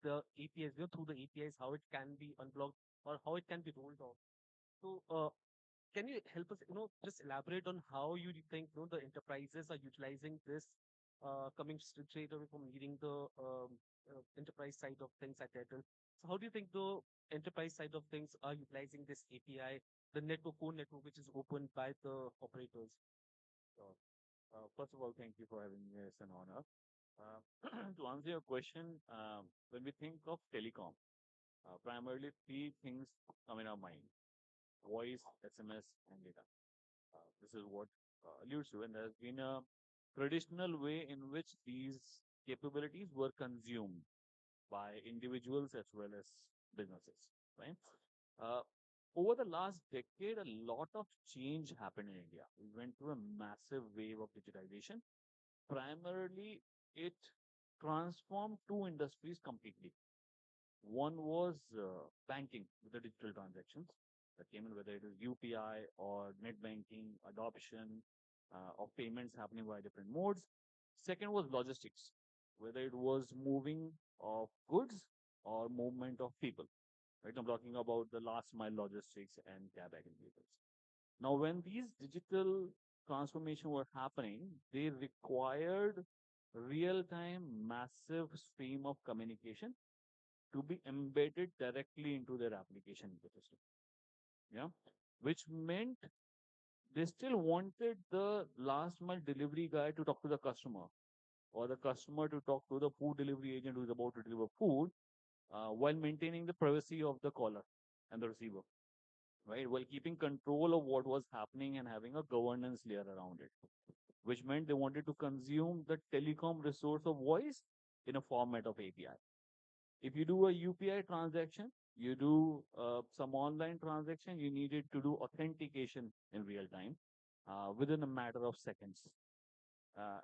the APIs, through the APIs, how it can be unblocked or how it can be rolled off. So can you help us, just elaborate on how you think, the enterprises are utilizing this, coming straight away from leading the enterprise side of things at Airtel. So how do you think the enterprise side of things are utilizing this API, the network, core network, which is opened by the operators? So, first of all, thank you for having me. It's an honor. To answer your question, when we think of telecom, primarily three things come in our mind: voice, SMS, and data. This is what alludes to, and there has been a traditional way in which these capabilities were consumed by individuals as well as businesses, right? Uh, Over the last decade, a lot of change happened in India. We went through a massive wave of digitization. Primarily, it transformed two industries completely. One was banking with the digital transactions that came in, whether it is UPI or net banking, adoption of payments happening via different modes. Second was logistics, whether it was moving of goods or movement of people. Right, I'm talking about the last mile logistics and cab aggregators. Now, when these digital transformation were happening, they required real-time massive stream of communication to be embedded directly into their application ecosystem. Yeah, which meant they still wanted the last mile delivery guy to talk to the customer, or the customer to talk to the food delivery agent who is about to deliver food, while maintaining the privacy of the caller and the receiver, right? While keeping control of what was happening and having a governance layer around it, which meant they wanted to consume the telecom resource of voice in a format of API. If you do a UPI transaction, you do some online transaction, you needed to do authentication in real time within a matter of seconds.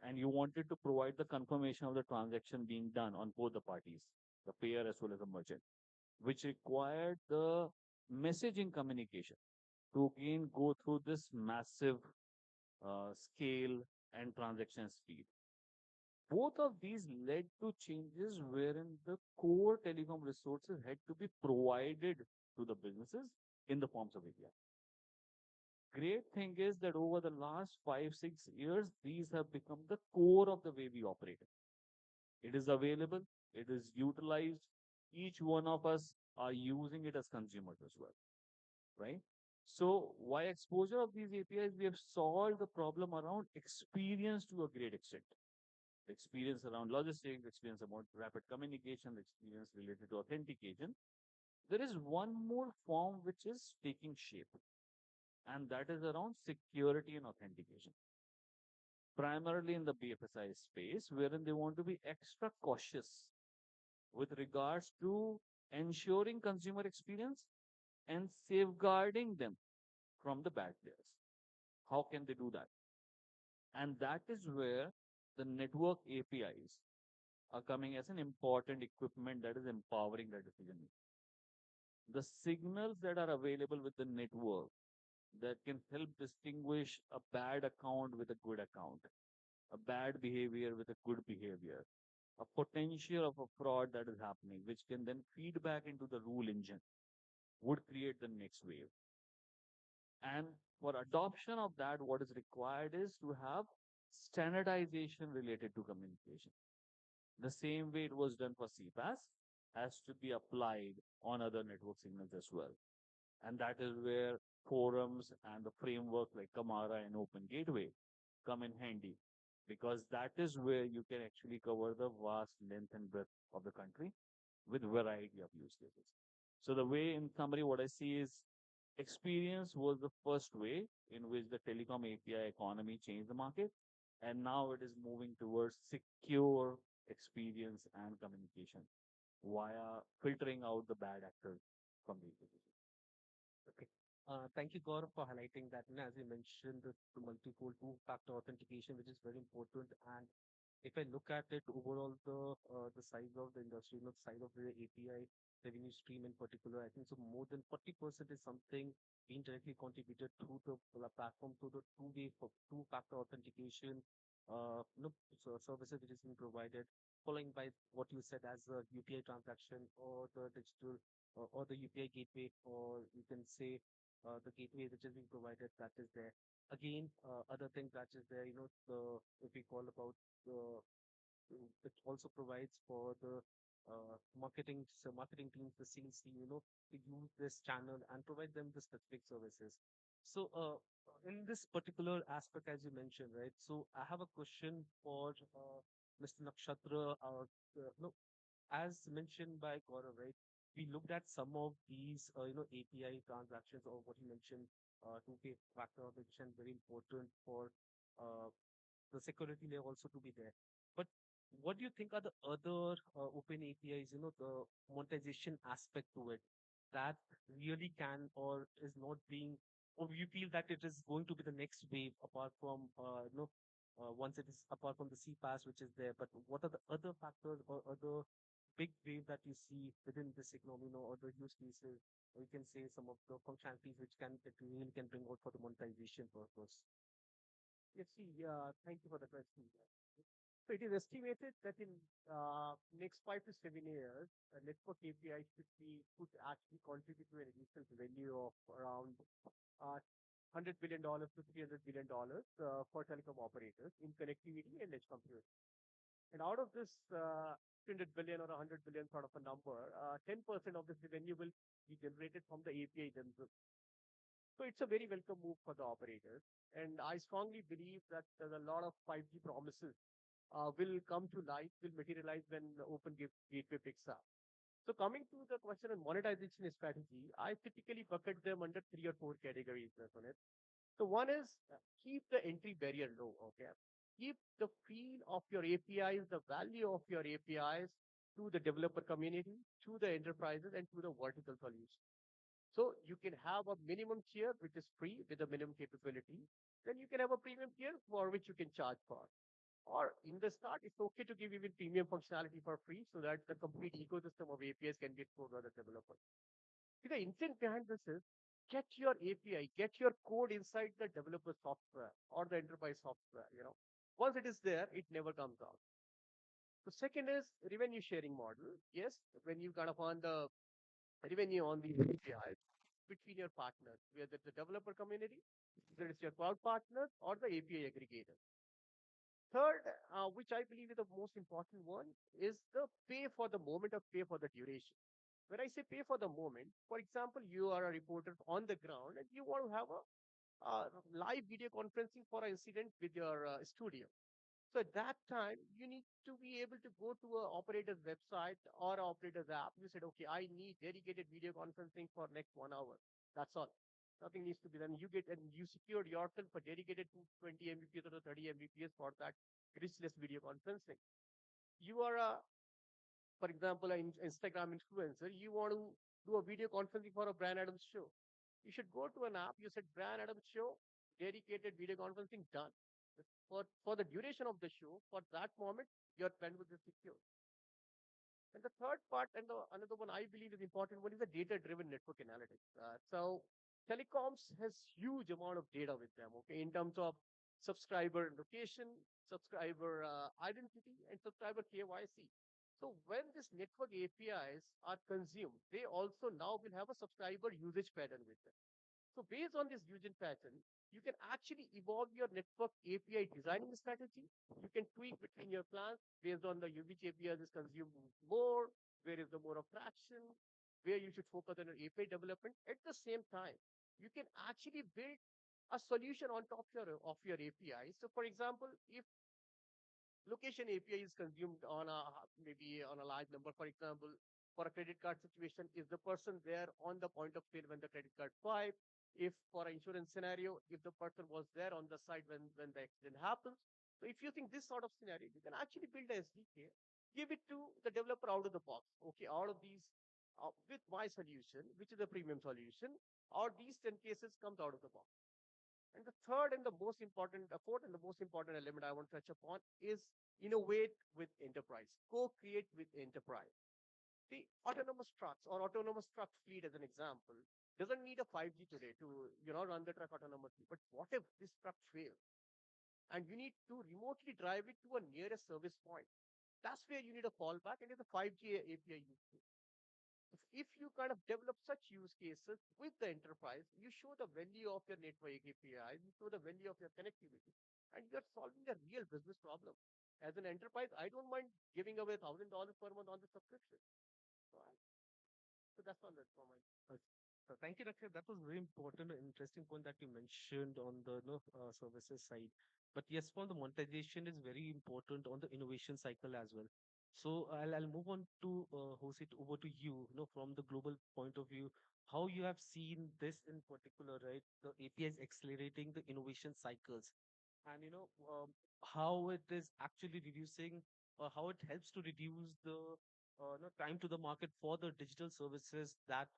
And you wanted to provide the confirmation of the transaction being done on both the parties, the payer as well as the merchant, which required the messaging communication to again go through this massive scale and transaction speed. Both of these led to changes wherein the core telecom resources had to be provided to the businesses in the forms of API. Great thing is that over the last 5, 6 years, these have become the core of the way we operate. It is available, it is utilized. Each one of us are using it as consumers as well, right? So, why exposure of these APIs, we have solved the problem around experience to a great extent. The experience around logistics, the experience about rapid communication, the experience related to authentication. There is one more form which is taking shape, and that is around security and authentication. Primarily in the BFSI space, wherein they want to be extra cautious with regards to ensuring consumer experience and safeguarding them from the bad players. How can they do that? And that is where the network APIs are coming as an important equipment that is empowering the decision making. The signals that are available with the network that can help distinguish a bad account with a good account, a bad behavior with a good behavior, a potential of a fraud that is happening, which can then feed back into the rule engine, would create the next wave. And for adoption of that, what is required is to have standardization related to communication. The same way it was done for CPaaS has to be applied on other network signals as well. And that is where forums and the framework like Kamara and Open Gateway come in handy, because that is where you can actually cover the vast length and breadth of the country with variety of use cases. So the way, in summary, what I see is experience was the first way in which the telecom API economy changed the market, and now it is moving towards secure experience and communication via filtering out the bad actors from the ecosystem. Okay. Thank you, Gaurav, for highlighting that. And as you mentioned, the multiple two-factor authentication, which is very important. And if I look at it overall, the size of the industry, the size of the API revenue stream in particular, I think so more than 40% is something being directly contributed through the platform, through the two-factor authentication, services which is being provided, following by what you said as a UPI transaction or the digital or the UPI gateway, or you can say the gateway which is being provided that is there. Again, other thing that is there, if we call about the, it also provides for the marketing teams, the sales team, to use this channel and provide them the specific services. So, in this particular aspect, as you mentioned, right? So, I have a question for Mr. Nakshatra, no, as mentioned by Gaurav, right? We looked at some of these, API transactions or what you mentioned, two-pay factor authentication, very important for uh, the security layer also to be there. But what do you think are the other open APIs, the monetization aspect to it that really can or is not being, or you feel that it is going to be the next wave apart from, once it is apart from the CPaaS, which is there, but what are the other factors or other big wave that you see within this economy, other use cases, or you can say some of the functionalities which can, it really can bring out for the monetization purpose? Yes, see, thank you for the question. So it is estimated that in next 5 to 7 years, network API could actually contribute to an initial revenue of around $100 billion to $300 billion for telecom operators in connectivity and edge computing. And out of this 300 billion or 100 billion sort of a number, 10% of this revenue will be generated from the API themselves. So it's a very welcome move for the operators. And I strongly believe that there's a lot of 5G promises will come to life, will materialize when the open gateway picks up. So coming to the question on monetization strategy, I typically bucket them under 3 or 4 categories, Sunil. So one is keep the entry barrier low, okay? Keep the feel of your APIs, the value of your APIs to the developer community, to the enterprises, and to the vertical solution. So you can have a minimum tier which is free with a minimum capability. Then you can have a premium tier for which you can charge for. Or in the start, it's okay to give even premium functionality for free so that the complete ecosystem of APIs can get explored by the developer. See, the intent behind this is get your API, get your code inside the developer software or the enterprise software. Once it is there, it never comes out. The second is revenue sharing model. Yes, when you kind of on the revenue on the APIs between your partners, whether it's the developer community, whether it's your cloud partner or the API aggregator. Third, which I believe is the most important one, is the pay for the moment or pay for the duration. When I say pay for the moment, for example, you are a reporter on the ground and you want to have a live video conferencing for an incident with your studio. So at that time, you need to be able to go to a operator's website or a operator's app. You said, okay, I need dedicated video conferencing for next 1 hour. That's all. Nothing needs to be done. You get and you secured yourself a dedicated 20 Mbps or 30 Mbps for that richless video conferencing. You are a, for example, an Instagram influencer. You want to do a video conferencing for a Brand Adams show. You should go to an app. You said Brand Adams show, dedicated video conferencing done. For the duration of the show, for that moment, your bandwidth is secure. And the third part, and another one I believe is important one, is the data-driven network analytics. So telecoms has huge amount of data with them, okay, in terms of subscriber location, subscriber identity, and subscriber KYC. So when this network APIs are consumed, they also now will have a subscriber usage pattern with them. So based on this usage pattern, you can actually evolve your network API designing strategy. You can tweak between your plans based on the which API is consumed more, where is the more of traction, where you should focus on your API development. At the same time, you can actually build a solution on top of your API. So for example, if location API is consumed on a maybe on a large number. For example, for a credit card situation, is the person there on the point of sale when the credit card swipe? If for an insurance scenario, if the person was there on the side when the accident happens. So if you think this sort of scenario, you can actually build a SDK, give it to the developer out of the box. Okay, all of these with my solution, which is a premium solution, or these 10 cases comes out of the box. And the third and the most important, the fourth and the most important element I want to touch upon is innovate with enterprise, co-create with enterprise. The autonomous trucks or autonomous truck fleet, as an example, doesn't need a 5G today to run the truck autonomously. But what if this truck fails and you need to remotely drive it to a nearest service point? That's where you need a fallback, and it's a 5G API use case. If you kind of develop such use cases with the enterprise, you show the value of your network API, you show the value of your connectivity, and you're solving a real business problem. As an enterprise, I don't mind giving away $1,000 per month on the subscription. So, so that's all that for my. Uh, Thank you, Raksha. That was very important and interesting point that you mentioned on the services side. But yes, for the monetization is very important on the innovation cycle as well. So I'll move on to Jose, over to you, from the global point of view, how you have seen this in particular, right? The APIs accelerating the innovation cycles, and how it is actually reducing, or how it helps to reduce the time to the market for the digital services that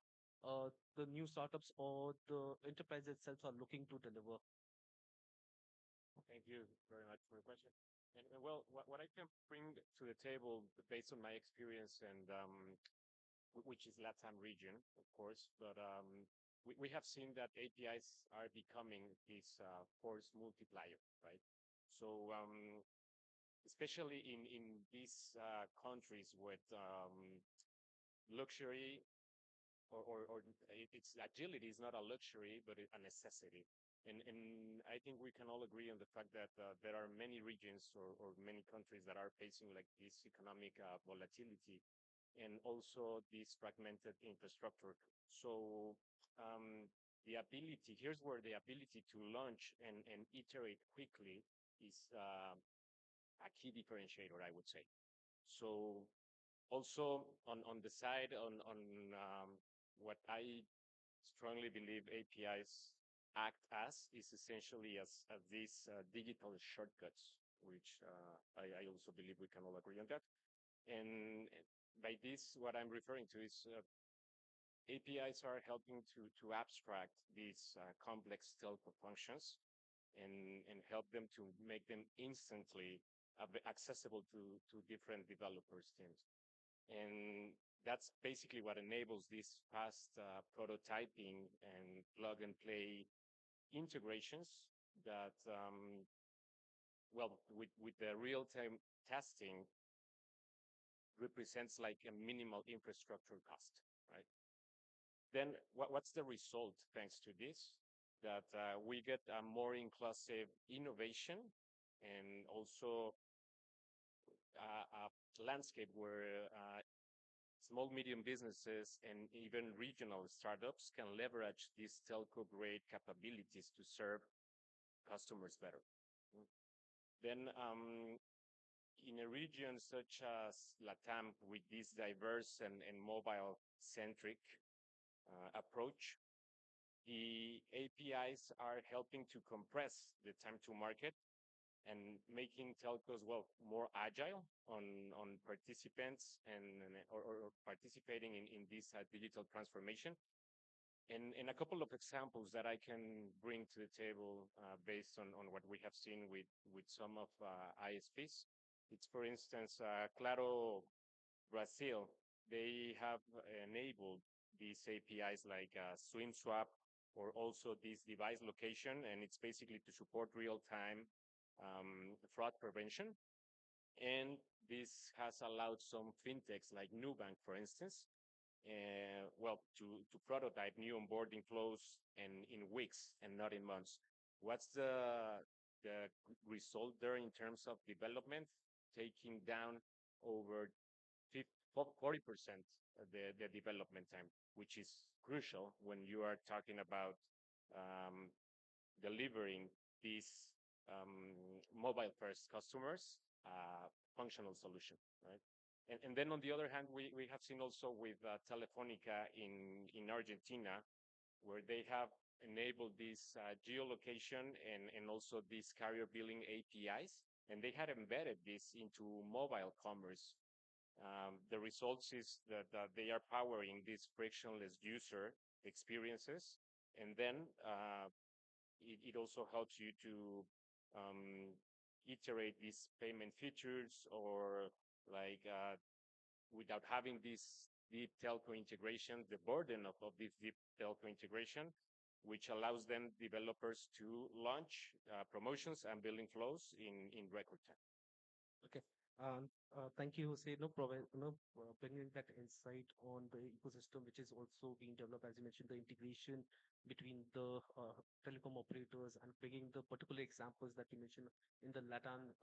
the new startups or the enterprise itself are looking to deliver. Thank you very much for the question. And well, what I can bring to the table based on my experience and which is LATAM region, of course, but we have seen that APIs are becoming this force multiplier, right? So especially in these countries with luxury or it's agility is not a luxury, but a necessity. And I think we can all agree on the fact that there are many regions or many countries that are facing like this economic volatility and also this fragmented infrastructure. So the ability, here's where the ability to launch and iterate quickly is a key differentiator, I would say. So also on the side what I strongly believe APIs act as is essentially as these digital shortcuts, which I also believe we can all agree on that. And by this, what I'm referring to is APIs are helping to abstract these complex telco functions and help them to make them instantly accessible to different developers teams. And that's basically what enables this fast prototyping and plug and play integrations that, well, with the real-time testing represents like a minimal infrastructure cost, right? Then what's the result thanks to this? That we get a more inclusive innovation and also a landscape where small, medium businesses and even regional startups can leverage these telco-grade capabilities to serve customers better. Mm. Then in a region such as LATAM with this diverse and mobile-centric approach, the APIs are helping to compress the time to market and making telcos well more agile on participants or participating in this digital transformation. And a couple of examples that I can bring to the table based on what we have seen with some of ISPs. It's for instance Claro Brazil. They have enabled these APIs like Swim Swap or also this device location, and it's basically to support real-time fraud prevention. And this has allowed some fintechs like Nubank, for instance, well, to prototype new onboarding flows and in weeks and not in months. What's the result there in terms of development? Taking down over 40% the development time, which is crucial when you are talking about um, delivering these mobile first customers functional solution, right? And then on the other hand, we have seen also with Telefonica in Argentina, where they have enabled this geolocation and also these carrier billing APIs, and they had embedded this into mobile commerce. The results is that they are powering these frictionless user experiences, and then it also helps you to um, iterate these payment features or like without having this deep telco integration, the burden of this deep telco integration, which allows then developers to launch promotions and billing flows in record time. Okay. Thank you, Jose. Bringing that insight on the ecosystem, which is also being developed, as you mentioned, the integration between the telecom operators and bringing the particular examples that you mentioned in the LATAM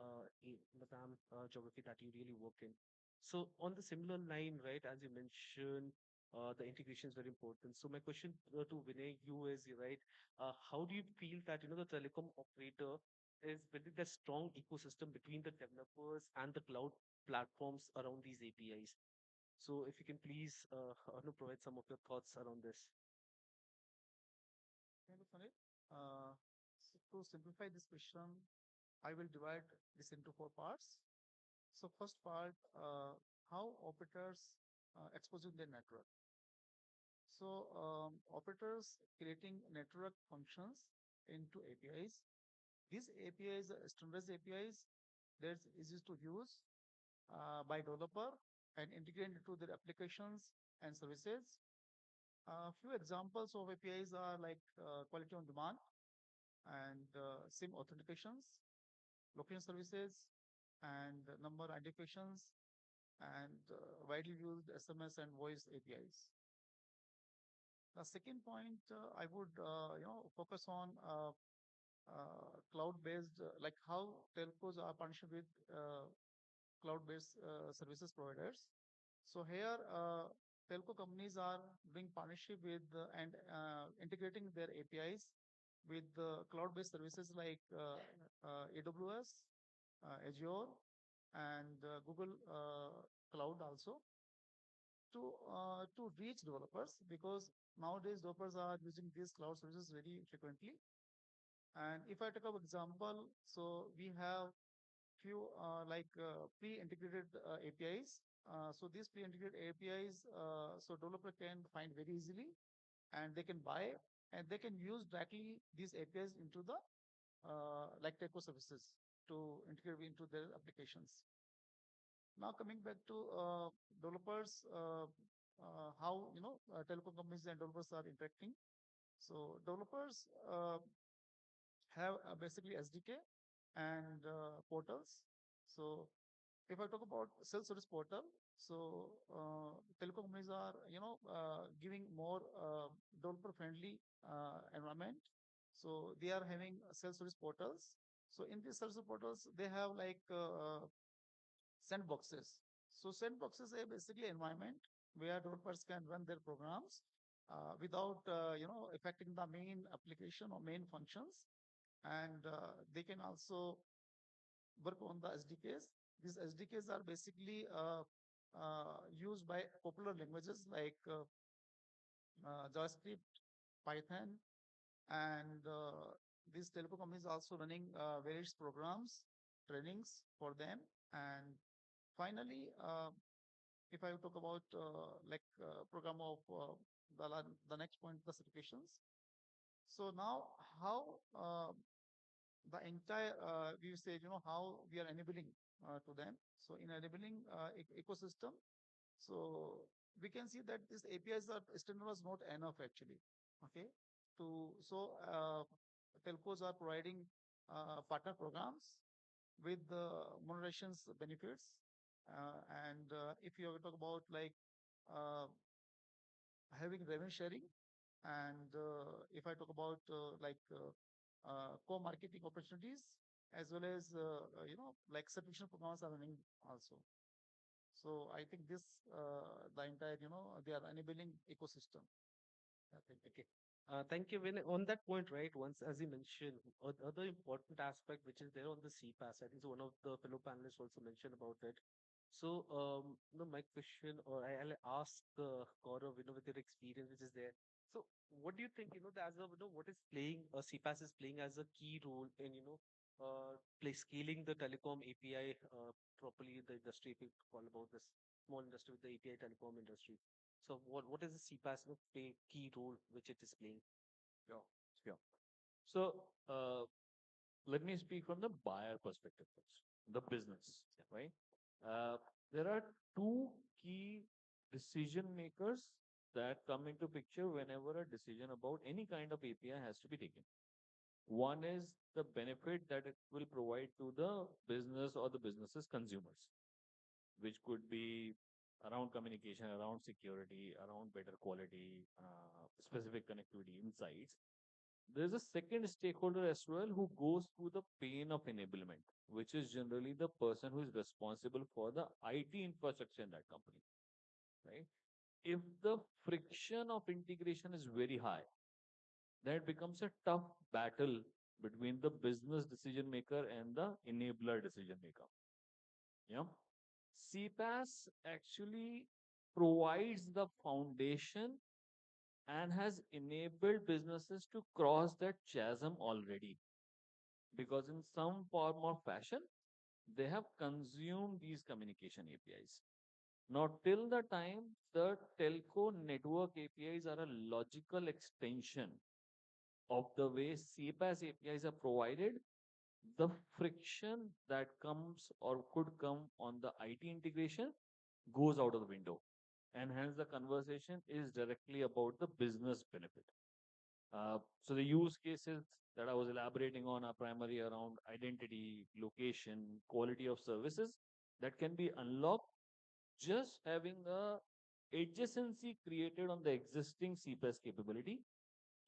geography that you really work in. So on the similar line, right, as you mentioned, the integration is very important. So my question to Vinay, you is, right, how do you feel that, the telecom operator is building a strong ecosystem between the developers and the cloud platforms around these APIs. So if you can please provide some of your thoughts around this. Thank you, Sunil. To simplify this question, I will divide this into four parts. So first part, how operators exposing their network. So operators creating network functions into APIs. These APIs, standardized APIs, that's easy to use by developer and integrate into their applications and services. A few examples of APIs are like quality on demand and SIM authentications, location services, and number identifications, and widely used SMS and voice APIs. The second point I would focus on cloud-based, like how telcos are partnership with cloud-based services providers. So here, telco companies are doing partnership with and integrating their APIs with cloud-based services like AWS, Azure, and Google Cloud also to reach developers, because nowadays developers are using these cloud services very frequently. And if I take up example, so we have few pre-integrated APIs. So these pre-integrated APIs, so developer can find very easily, and they can buy and they can use directly these APIs into the like telco services to integrate into their applications. Now coming back to developers, how telecom companies and developers are interacting. So developers have basically SDK and portals. So if I talk about self-service portal, so telecom companies are giving more developer-friendly environment. So they are having self-service portals. So in these self-service portals, they have like sandboxes. So sandboxes are basically environment where developers can run their programs without affecting the main application or main functions, and they can also work on the SDKs. These SDKs are basically used by popular languages like JavaScript, Python, and these telecom companies also running various programs, trainings for them. And finally, if I talk about program of the next point, the certifications. So now how the entire we say how we are enabling to them. So in enabling ecosystem, so we can see that these APIs are standard was not enough actually. Okay, to so telcos are providing partner programs with the monetizations benefits, and if you talk about like uh, having revenue sharing, and if I talk about co-marketing opportunities, as well as like subscription programs are running also. So I think this the entire they are enabling ecosystem. I think. Okay. Thank you. When on that point, right, once as you mentioned, other important aspect which is there on the CPaaS, I think so one of the fellow panelists also mentioned about it. So, my question, or I'll ask Gaurav, with your experience which is there. So, what do you think, as a, what is playing, CPaaS is playing as a key role in, play scaling the telecom API properly in the industry, if you call about this small industry with the API telecom industry. So what is the CPaaS play key role which it is playing? Sure, sure. So let me speak from the buyer perspective first, the business, right? There are two key decision makers that come into picture whenever a decision about any kind of API has to be taken. One is the benefit that it will provide to the business or the business's consumers, which could be around communication, around security, around better quality, specific connectivity insights. There's a second stakeholder as well who goes through the pain of enablement, which is generally the person who is responsible for the IT infrastructure in that company, right? If the friction of integration is very high, then it becomes a tough battle between the business decision maker and the enabler decision maker. Yeah. CPaaS actually provides the foundation and has enabled businesses to cross that chasm already, because in some form or fashion they have consumed these communication APIs. Now, till the time the telco network APIs are a logical extension of the way CPaaS APIs are provided, the friction that comes or could come on the IT integration goes out of the window. And hence, the conversation is directly about the business benefit. So, the use cases that I was elaborating on are primarily around identity, location, quality of services that can be unlocked just having a adjacency created on the existing CPaaS capability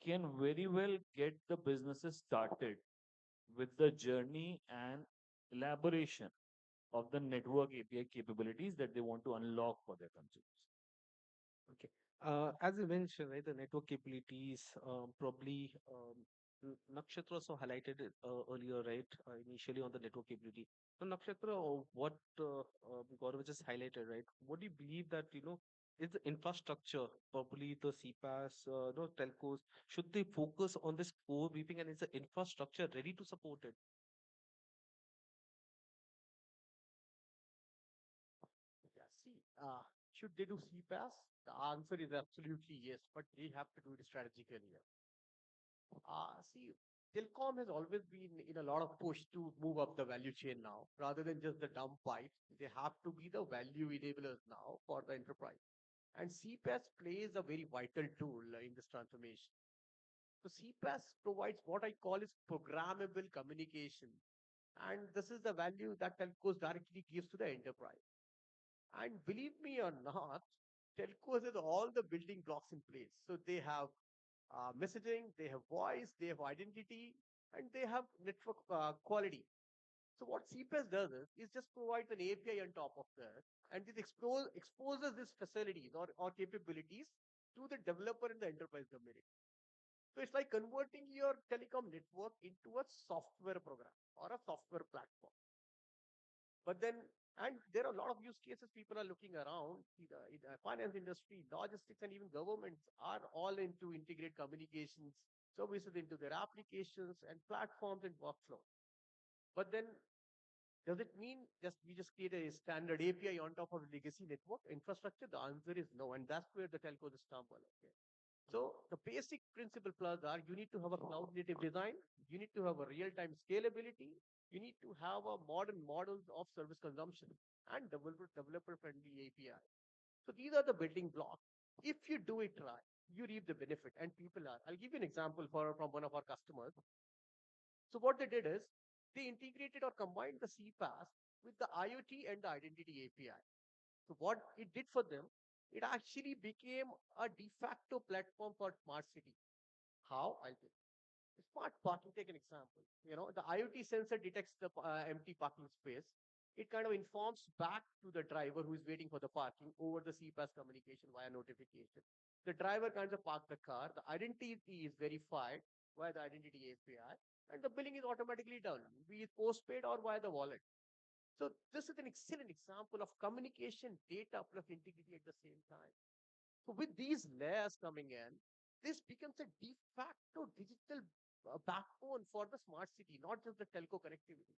can very well get the businesses started with the journey and elaboration of the network API capabilities that they want to unlock for their consumers. Okay. As you mentioned, right, the network capabilities, probably Nakshatra also highlighted it earlier, right, initially on the network capability. So, Nakshatra, what Gaurav just highlighted, right, what do you believe that, is the infrastructure, probably the CPaaS, no, telcos, should they focus on this core beeping, and is the infrastructure ready to support it? Yeah, see, should they do CPaaS? The answer is absolutely yes, but they have to do it strategically. See, Telecom has always been in a lot of push to move up the value chain now, rather than just the dumb pipes. They have to be the value enablers now for the enterprise. And CPaaS plays a very vital tool in this transformation. So CPaaS provides what I call is programmable communication. And this is the value that telcos directly gives to the enterprise. And believe me or not, telcos has all the building blocks in place. So they have messaging, they have voice, they have identity, and they have network quality. So what CPaaS does is just provides an API on top of that, and it exposes these facilities or capabilities to the developer in the enterprise community. So it's like converting your telecom network into a software program or a software platform. But then, and there are a lot of use cases people are looking around. In the finance industry, logistics, and even governments are all into integrate communications services into their applications and platforms and workflow. But then, does it mean just we just create a standard API on top of the legacy network infrastructure? The answer is no, and that's where the telcos stumble. Okay. So the basic principle plus are you need to have a cloud native design, you need to have a real-time scalability, you need to have a modern models of service consumption and developer friendly API. So these are the building blocks. If you do it right, you reap the benefit and people are. I'll give you an example from one of our customers. So what they did is they integrated or combined the CPaaS with the IoT and the identity API. So what it did for them, it actually became a de facto platform for smart city. How? I'll tell you. Smart parking, take an example. The IoT sensor detects the empty parking space. It kind of informs back to the driver who is waiting for the parking over the CPaaS communication via notification. The driver kind of park the car. The identity is verified via the identity API, and the billing is automatically done, be it postpaid or via the wallet. So this is an excellent example of communication data plus integrity at the same time. So with these layers coming in, this becomes a de facto digital backbone for the smart city, not just the telco connectivity.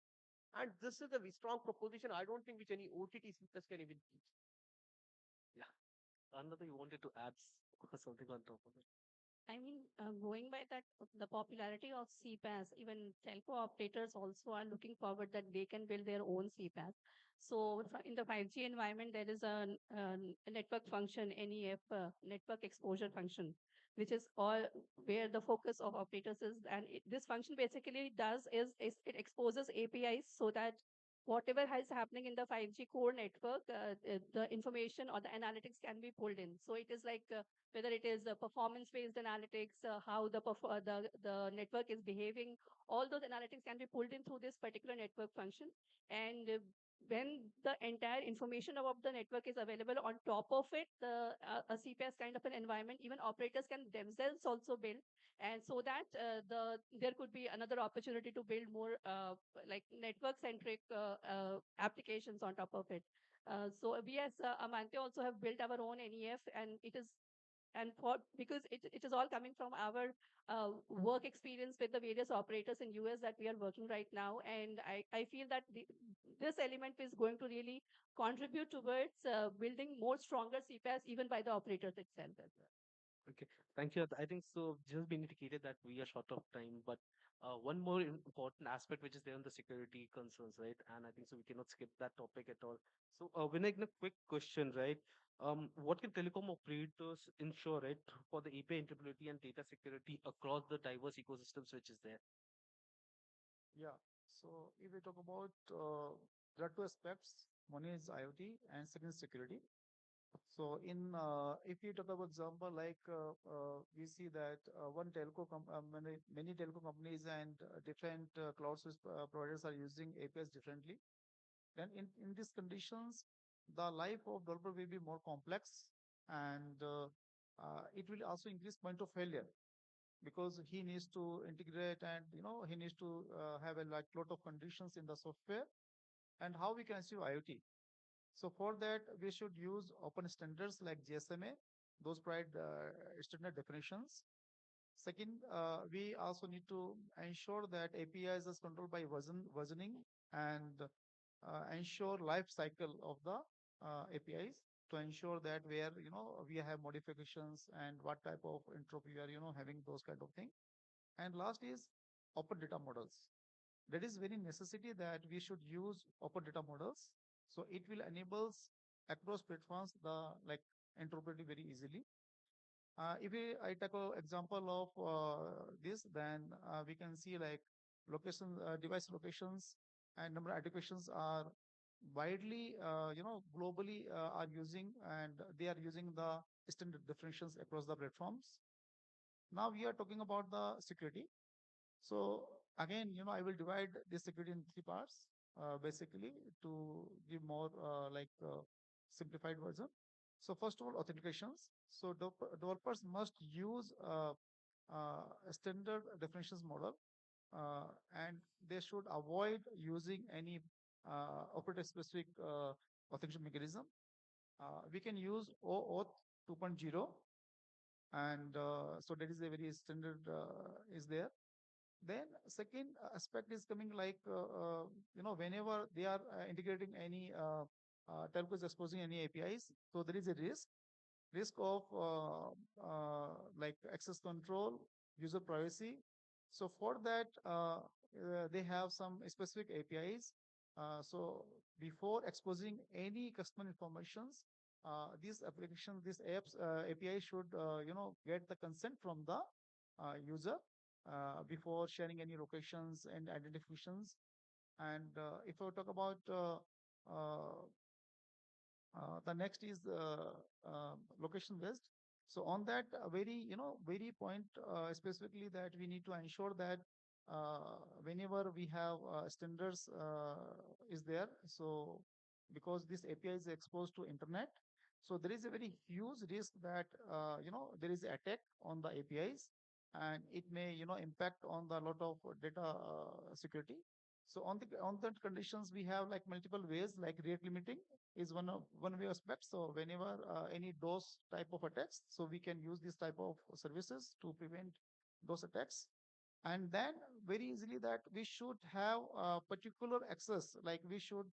And this is a very strong proposition. I don't think which any OTT CPaaS can even teach. Yeah. Another you wanted to add something on top of it. I mean, going by that, the popularity of CPaaS, even telco operators also are looking forward that they can build their own CPaaS. So in the 5G environment, there is a network function, NEF, network exposure function, which is all where the focus of operators is. And this function basically does is it exposes APIs so that whatever is happening in the 5G core network, the information or the analytics can be pulled in. So it is like whether it is performance-based analytics, how the network is behaving, all those analytics can be pulled in through this particular network function. And when the entire information about the network is available on top of it, a CPaaS kind of an environment, even operators can themselves also build, and so that there could be another opportunity to build more like network centric applications on top of it. So we as Amante also have built our own NEF, and it is and for because it is all coming from our work experience with the various operators in US that we are working right now, and I feel that this element is going to really contribute towards building more stronger CPaaS even by the operators itself as well. Okay, thank you. I think so. Just been indicated that we are short of time, but one more important aspect which is there on the security concerns, right? And I think so we cannot skip that topic at all. So, Vinay, a quick question, right? What can telecom operators ensure, right, for the API interoperability and data security across the diverse ecosystems which is there? Yeah. So if we talk about, there are two aspects. One is IoT and second is security. So in if you talk about example like we see that one many telco companies and different cloud service providers are using APIs differently. Then in these conditions, the life of developer will be more complex, and it will also increase point of failure because he needs to integrate, and he needs to have a like lot of conditions in the software. And how we can achieve IoT? So for that, we should use open standards like GSMA. Those provide standard definitions. Second, we also need to ensure that APIs is controlled by versioning, and ensure life cycle of the APIs to ensure that where we have modifications and what type of entropy we are having, those kind of thing. And last is open data models. That is very necessity that we should use open data models. So it will enables across platforms the like interoperability very easily. I take an example of this, then we can see like location, device locations and number of applications are widely, globally are using, and they are using the standard definitions across the platforms. Now we are talking about the security. So again, I will divide this security in three parts, basically to give more simplified version. So first of all, authentications. So developers must use a standard definitions model, and they should avoid using any operator specific authentication mechanism. We can use OAuth 2.0, and so that is a very standard is there. Then second aspect is coming like whenever they are integrating any telcos exposing any APIs, so there is a risk of like access control, user privacy. So for that, they have some specific APIs. So before exposing any customer informations, these applications, these apps, API should get the consent from the user before sharing any locations and identifications. And if I talk about the next is location based. So on that very point specifically that we need to ensure that whenever we have standards is there. So because this API is exposed to internet, so there is a very huge risk that there is attack on the APIs, and it may impact on the lot of data security. So on that conditions, we have like multiple ways, like rate limiting is one way aspect. So whenever any those type of attacks, so we can use this type of services to prevent those attacks. And then very easily that we should have particular access, like we should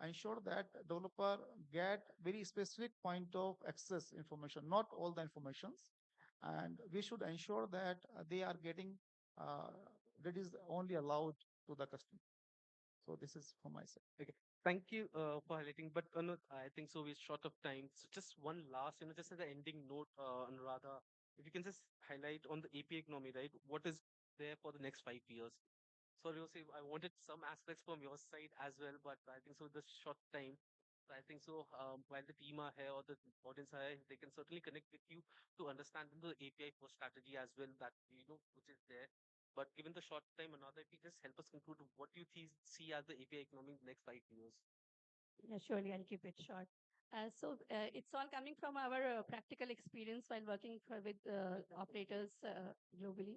ensure that developer get very specific point of access information, not all the informations. And we should ensure that they are getting uh, that is only allowed to the customer. So this is from my side. Okay, thank you for highlighting. But no, I think so we're short of time. So just one last, just as an ending note, Anuradha, if you can just highlight on the API economy, right? What is there for the next 5 years? Sorry, Jose, I wanted some aspects from your side as well, but I think so the short time. So I think so. While the team are here or the audience are here, they can certainly connect with you to understand the API for strategy as well that which is there. But given the short time, another, if you just help us conclude what you see as the API economy in the next 5 years. Yeah, surely I'll keep it short. It's all coming from our practical experience while working with operators globally.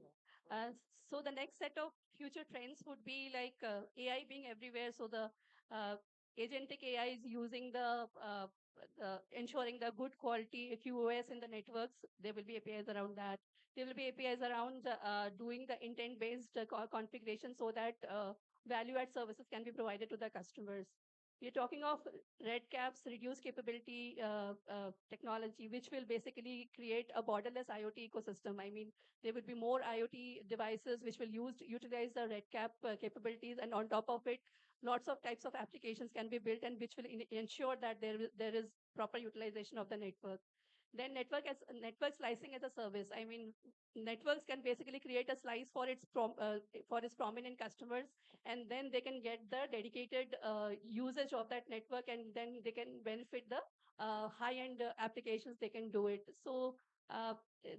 So the next set of future trends would be like AI being everywhere. So the uh, agentic AI is using the ensuring the good quality QoS in the networks. There will be APIs around that. There will be APIs around doing the intent-based configuration so that value-add services can be provided to the customers. We are talking of red caps, reduced capability technology, which will basically create a borderless IoT ecosystem. I mean, there will be more IoT devices which will utilize the red cap capabilities, and on top of it, lots of types of applications can be built, and which will ensure that there is proper utilization of the network. Then network slicing as a service. I mean, networks can basically create a slice for its prominent customers, and then they can get the dedicated usage of that network, and then they can benefit the high-end applications. They can do it. So uh,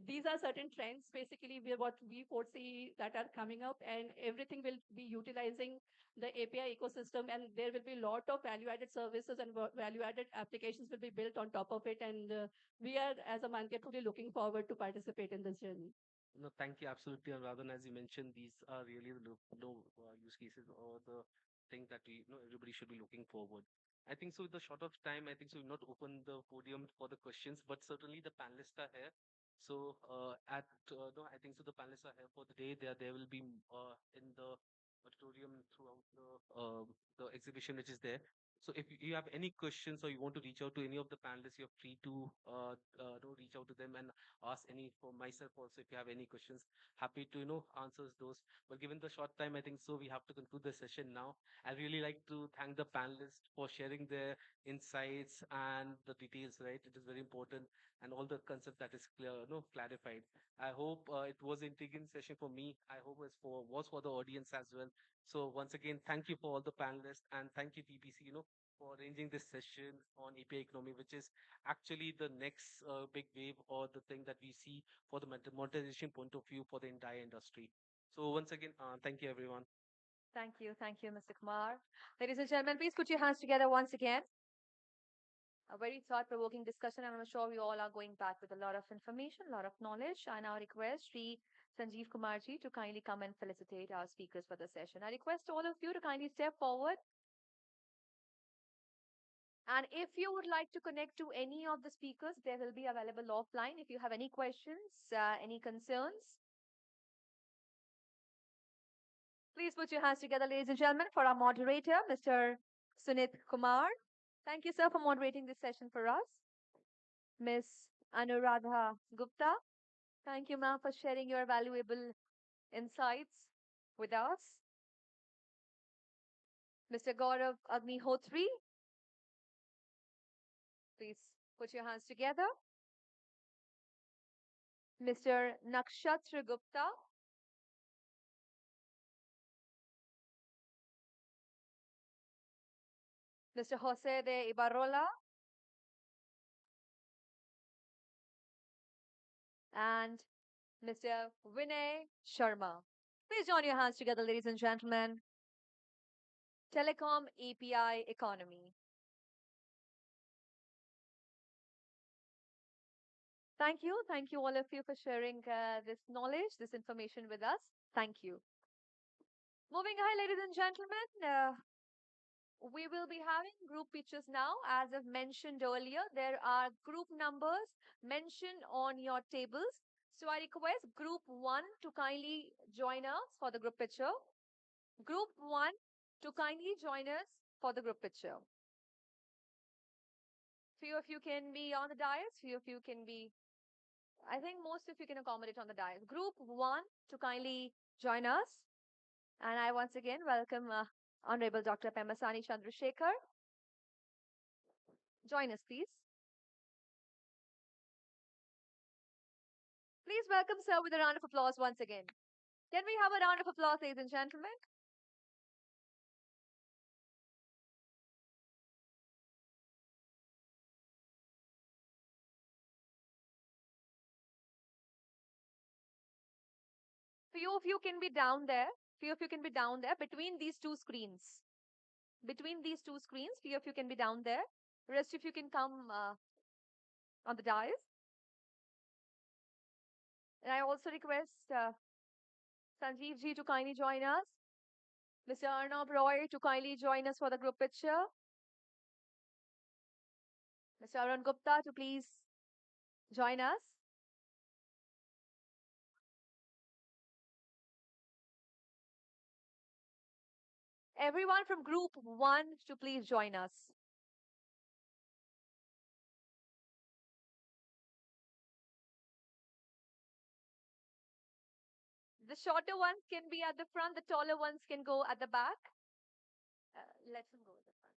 these are certain trends basically what we foresee that are coming up, and everything will be utilizing the API ecosystem, and there will be a lot of value-added services and value-added applications will be built on top of it. And we are, as a market, truly looking forward to participate in this journey. No, thank you. Absolutely. And rather, as you mentioned, these are really the use cases or the thing that everybody should be looking forward. I think so. With the short of time, I think so. We've not opened the podium for the questions, but certainly the panelists are here. So at no, I think so. The panelists are here for the day. There will be in the auditorium throughout the exhibition which is there. So if you have any questions or you want to reach out to any of the panelists, you're free to reach out to them and ask any for myself also if you have any questions. Happy to answer those. But given the short time, I think so we have to conclude the session now. I really like to thank the panelists for sharing their insights and the details. Right, it is very important, and all the concept that is clear, clarified. I hope it was an intriguing session for me. I hope it was for the audience as well. So once again, thank you for all the panelists, and thank you TPC, for arranging this session on API economy, which is actually the next big wave or the thing that we see for the monetization point of view for the entire industry. So once again, thank you everyone. Thank you. Thank you, Mr. Kumar. Ladies and gentlemen, please put your hands together once again. A very thought-provoking discussion, and I'm sure we all are going back with a lot of information, a lot of knowledge. I now request Sri Sanjeev Kumarji to kindly come and felicitate our speakers for the session. I request all of you to kindly step forward. And if you would like to connect to any of the speakers, they will be available offline. If you have any questions, any concerns, please put your hands together, ladies and gentlemen, for our moderator, Mr. Sunit Kumar. Thank you, sir, for moderating this session for us. Ms. Anuradha Gupta. Thank you, ma'am, for sharing your valuable insights with us. Mr. Gaurav Agnihotri. Please put your hands together. Mr. Nakshatra Gupta. Mr. Jose de Ibarrola. And Mr. Vinay Sharma. Please join your hands together, ladies and gentlemen. Telecom API economy. Thank you. Thank you, all of you, for sharing this knowledge, this information with us. Thank you. Moving ahead, ladies and gentlemen, we will be having group pictures now. As I've mentioned earlier, there are group numbers mentioned on your tables. So I request group 1 to kindly join us for the group picture. Group 1 to kindly join us for the group picture. Few of you can be on the dais, few of you can be, I think most of you can accommodate on the dais. Group 1 to kindly join us. And I once again welcome Honorable Dr. Pemasani Chandrasekhar. Join us, please. Please welcome, sir, with a round of applause once again. Can we have a round of applause, ladies and gentlemen? Few of you can be down there. Few of you can be down there between these two screens. between these two screens. Few of you can be down there. Rest of you can come on the dais. And I also request Sanjeev ji to kindly join us. Mr. Arnab Roy to kindly join us for the group picture. Mr. Arun Gupta to please join us. Everyone from group 1 to please join us. The shorter ones can be at the front, the taller ones can go at the back. Let them go at the front.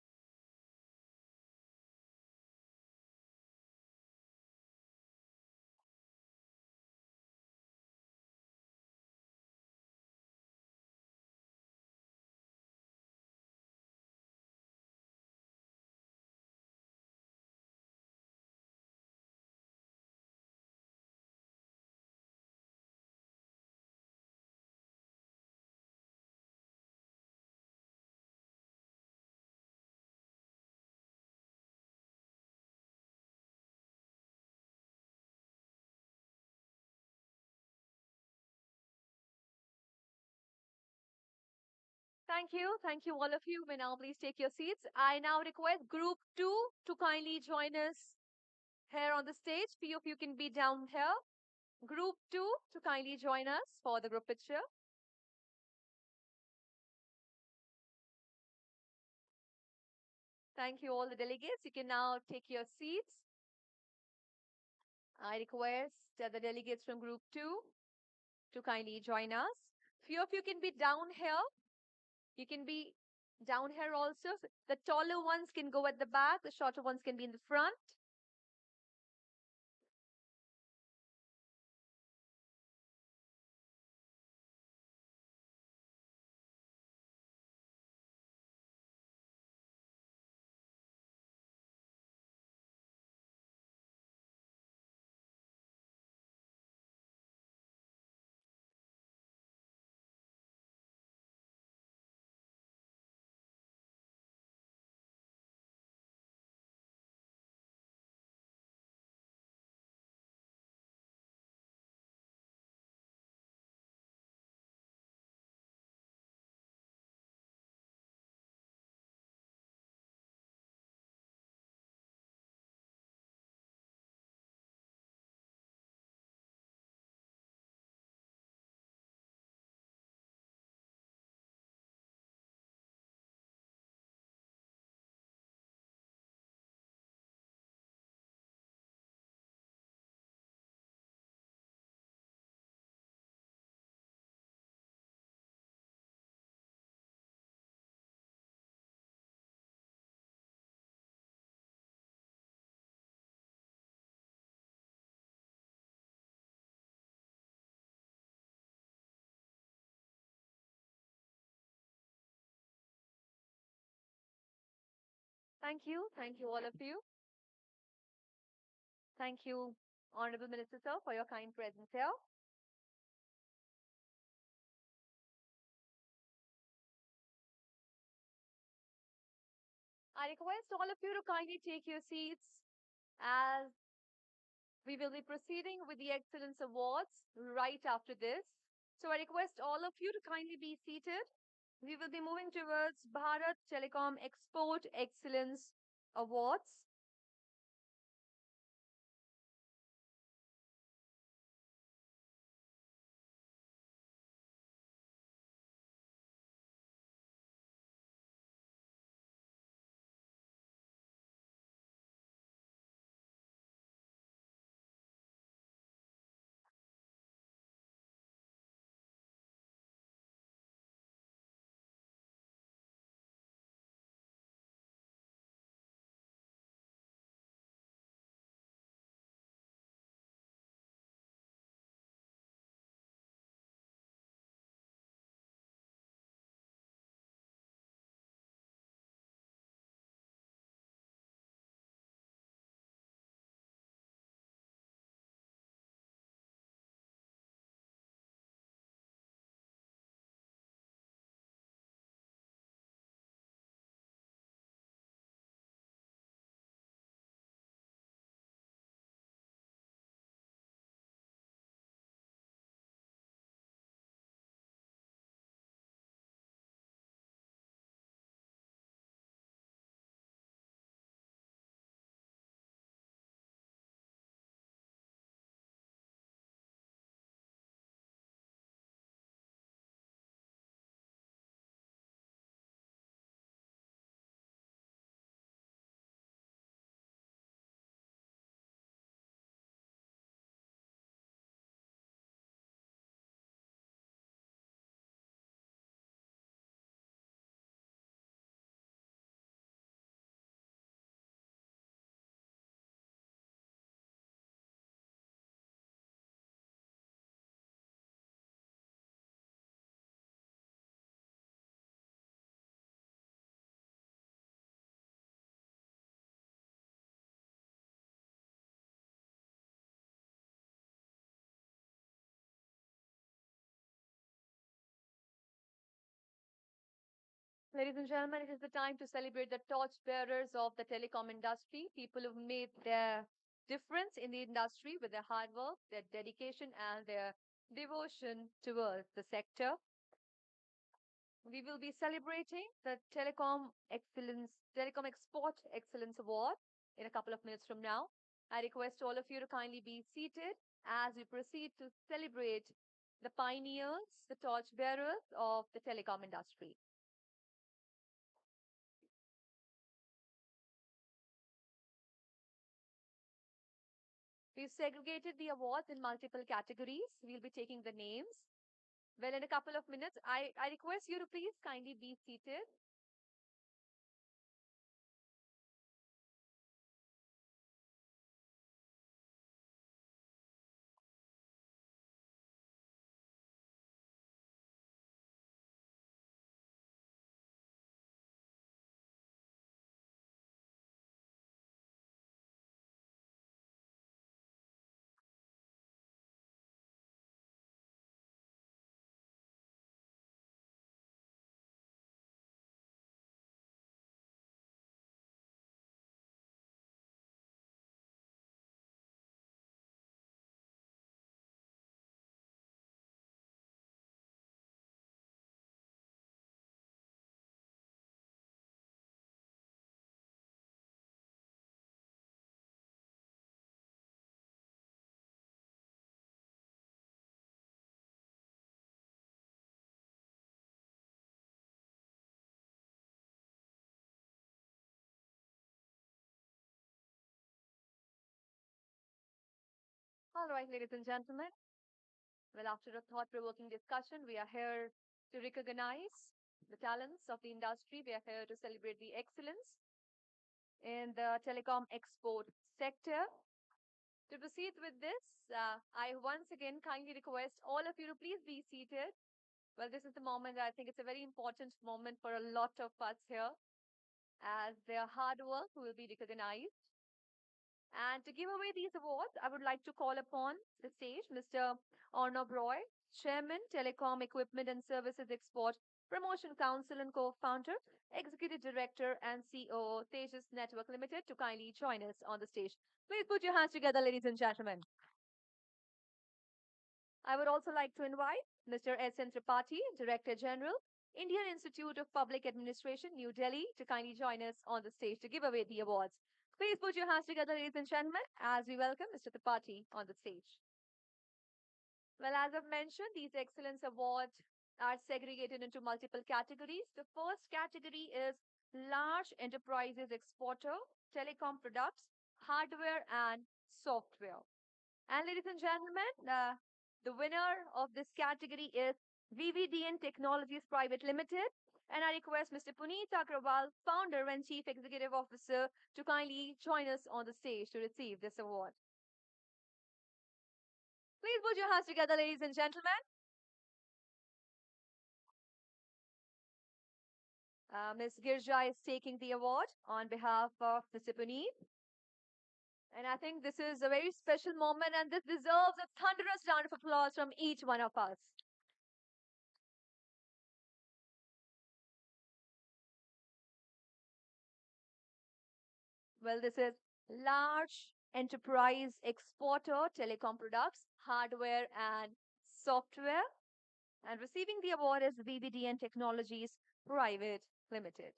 Thank you. Thank you, all of you. May now please take your seats. I now request group 2 to kindly join us here on the stage. Few of you can be down here. Group 2 to kindly join us for the group picture. Thank you, all the delegates. You can now take your seats. I request the delegates from group 2 to kindly join us. Few of you can be down here. You can be down here also. The taller ones can go at the back. The shorter ones can be in the front. Thank you. Thank you, all of you. Thank you, Honorable Minister, sir, for your kind presence here. I request all of you to kindly take your seats as we will be proceeding with the Excellence Awards right after this. So I request all of you to kindly be seated. We will be moving towards Bharat Telecom Export Excellence Awards. Ladies and gentlemen, it is the time to celebrate the torchbearers of the telecom industry, people who've made their difference in the industry with their hard work, their dedication, and their devotion towards the sector. We will be celebrating the Telecom Export Excellence Award in a couple of minutes from now. I request all of you to kindly be seated as we proceed to celebrate the pioneers, the torchbearers of the telecom industry. We've segregated the awards in multiple categories. We'll be taking the names. Well, in a couple of minutes, I request you to please kindly be seated. All right, ladies and gentlemen. Well, after a thought-provoking discussion, we are here to recognize the talents of the industry. We are here to celebrate the excellence in the telecom export sector. To proceed with this, I once again kindly request all of you to please be seated. Well, this is the moment, I think it's a very important moment for a lot of us here, as their hard work will be recognized. And to give away these awards, I would like to call upon the stage Mr. Arnob Roy, Chairman, Telecom Equipment and Services Export Promotion Council and co-founder, Executive Director and COO, Tejas Network Limited, to kindly join us on the stage. Please put your hands together, ladies and gentlemen. I would also like to invite Mr. S.N. Tripathi, Director General, Indian Institute of Public Administration, New Delhi, to kindly join us on the stage to give away the awards. Please put your hands together, ladies and gentlemen, as we welcome Mr. Tripathi on the stage. Well, as I've mentioned, these Excellence Awards are segregated into multiple categories. The first category is Large Enterprises Exporter, Telecom Products, Hardware and Software. And ladies and gentlemen, the winner of this category is VVDN Technologies Private Limited. And I request Mr. Puneet Agrawal, Founder and Chief Executive Officer, to kindly join us on the stage to receive this award. Please put your hands together, ladies and gentlemen. Ms. Girja is taking the award on behalf of Mr. Puneet. And I think this is a very special moment, and this deserves a thunderous round of applause from each one of us. Well, this is Large Enterprise Exporter, Telecom Products, Hardware and Software. And receiving the award is VBDN Technologies Private Limited.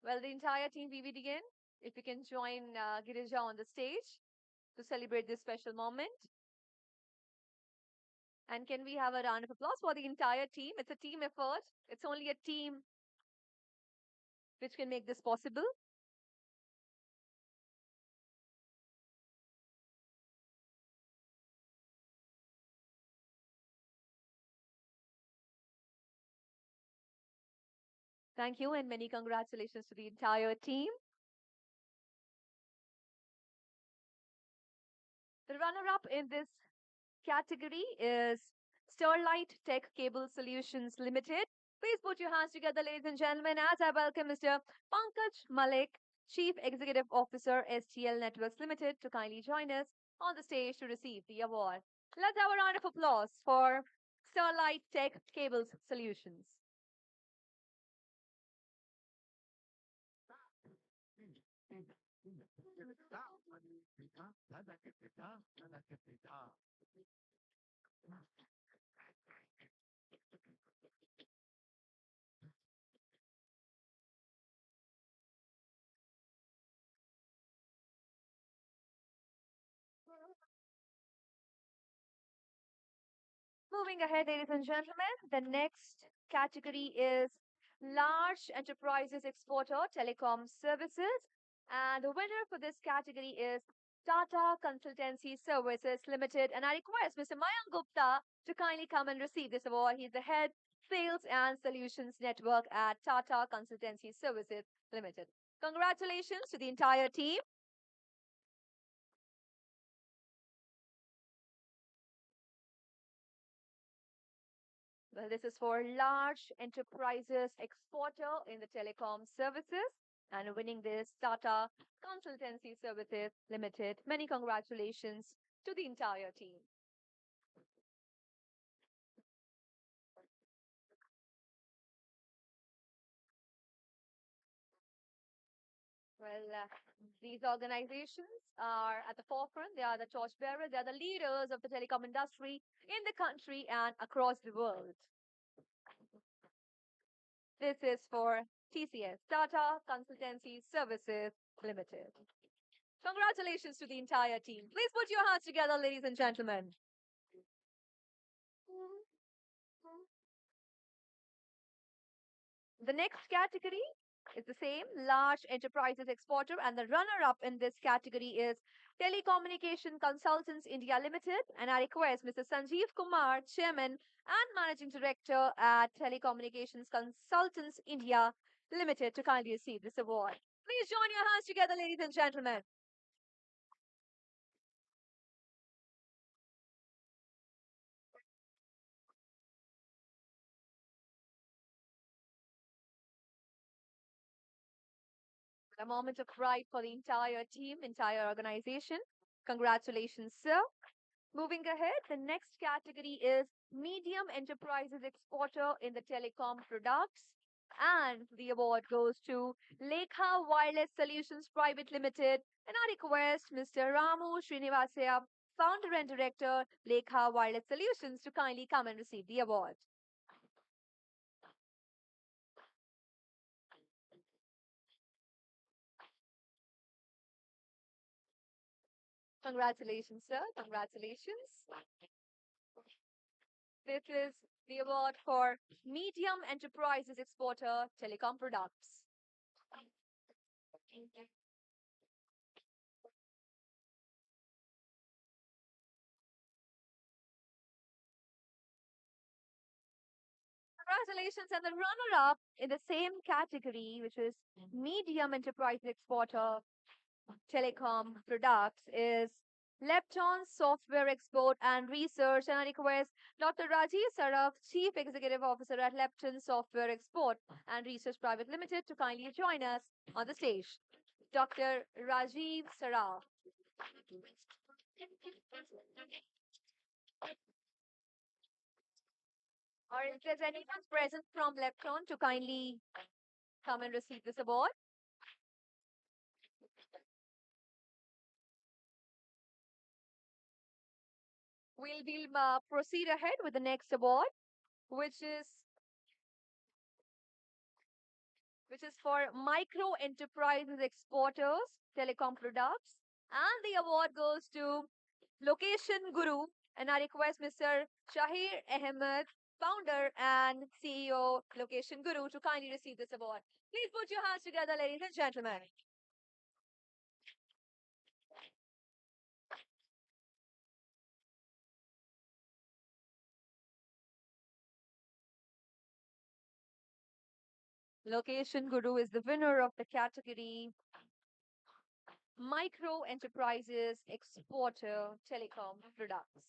Well, the entire team VBDN, if you can join Girija on the stage to celebrate this special moment. And can we have a round of applause for the entire team? It's a team effort. It's only a team which can make this possible. Thank you and many congratulations to the entire team. The runner-up in this category is Sterlite Tech Cable Solutions Limited. Please put your hands together, ladies and gentlemen, as I welcome Mr. Pankaj Malik, Chief Executive Officer, STL Networks Limited, to kindly join us on the stage to receive the award. Let's have a round of applause for Sterlite Tech Cables Solutions. Moving ahead, ladies and gentlemen, the next category is large enterprises exporter telecom services. And the winner for this category is Tata Consultancy Services Limited. And I request Mr. Mayank Gupta to kindly come and receive this award. He's the head sales and solutions network at Tata Consultancy Services Limited. Congratulations to the entire team. Well, this is for large enterprises exporter in the telecom services and winning this Tata Consultancy Services Limited. Many congratulations to the entire team. Well, these organizations are at the forefront. They are the torchbearers. They are the leaders of the telecom industry in the country and across the world. This is for TCS, Tata Consultancy Services Limited. Congratulations to the entire team. Please put your hands together, ladies and gentlemen. The next category is the same, large enterprises exporter, and the runner-up in this category is Telecommunication Consultants India Limited. And I request Mr. Sanjeev Kumar, Chairman and Managing Director at Telecommunications Consultants India Limited, to kindly receive this award. Please join your hands together, ladies and gentlemen. A moment of pride for the entire team, entire organization. Congratulations, sir. Moving ahead, the next category is medium enterprises exporter in the telecom products. And the award goes to Lekha Wireless Solutions Private Limited. And I request Mr. Ramu Srinivasaya, founder and director, Lekha Wireless Solutions, to kindly come and receive the award. Congratulations, sir. Congratulations. This is the award for Medium Enterprises Exporter Telecom Products. Congratulations, and the runner-up in the same category, which is Medium Enterprise Exporter Telecom Products, is Lepton Software Export and Research. And I request Dr. Rajiv Saraf, Chief Executive Officer at Lepton Software Export and Research Private Limited, to kindly join us on the stage. Dr. Rajiv Saraf. Or if there's anyone present from Lepton to kindly come and receive this award. We'll proceed ahead with the next award, which is for micro enterprises exporters telecom products, and the award goes to Location Guru. And I request Mr. Shahir Ahmed, founder and CEO, Location Guru, to kindly receive this award. Please put your hands together, ladies and gentlemen. Location Guru is the winner of the category Micro Enterprises Exporter Telecom Products.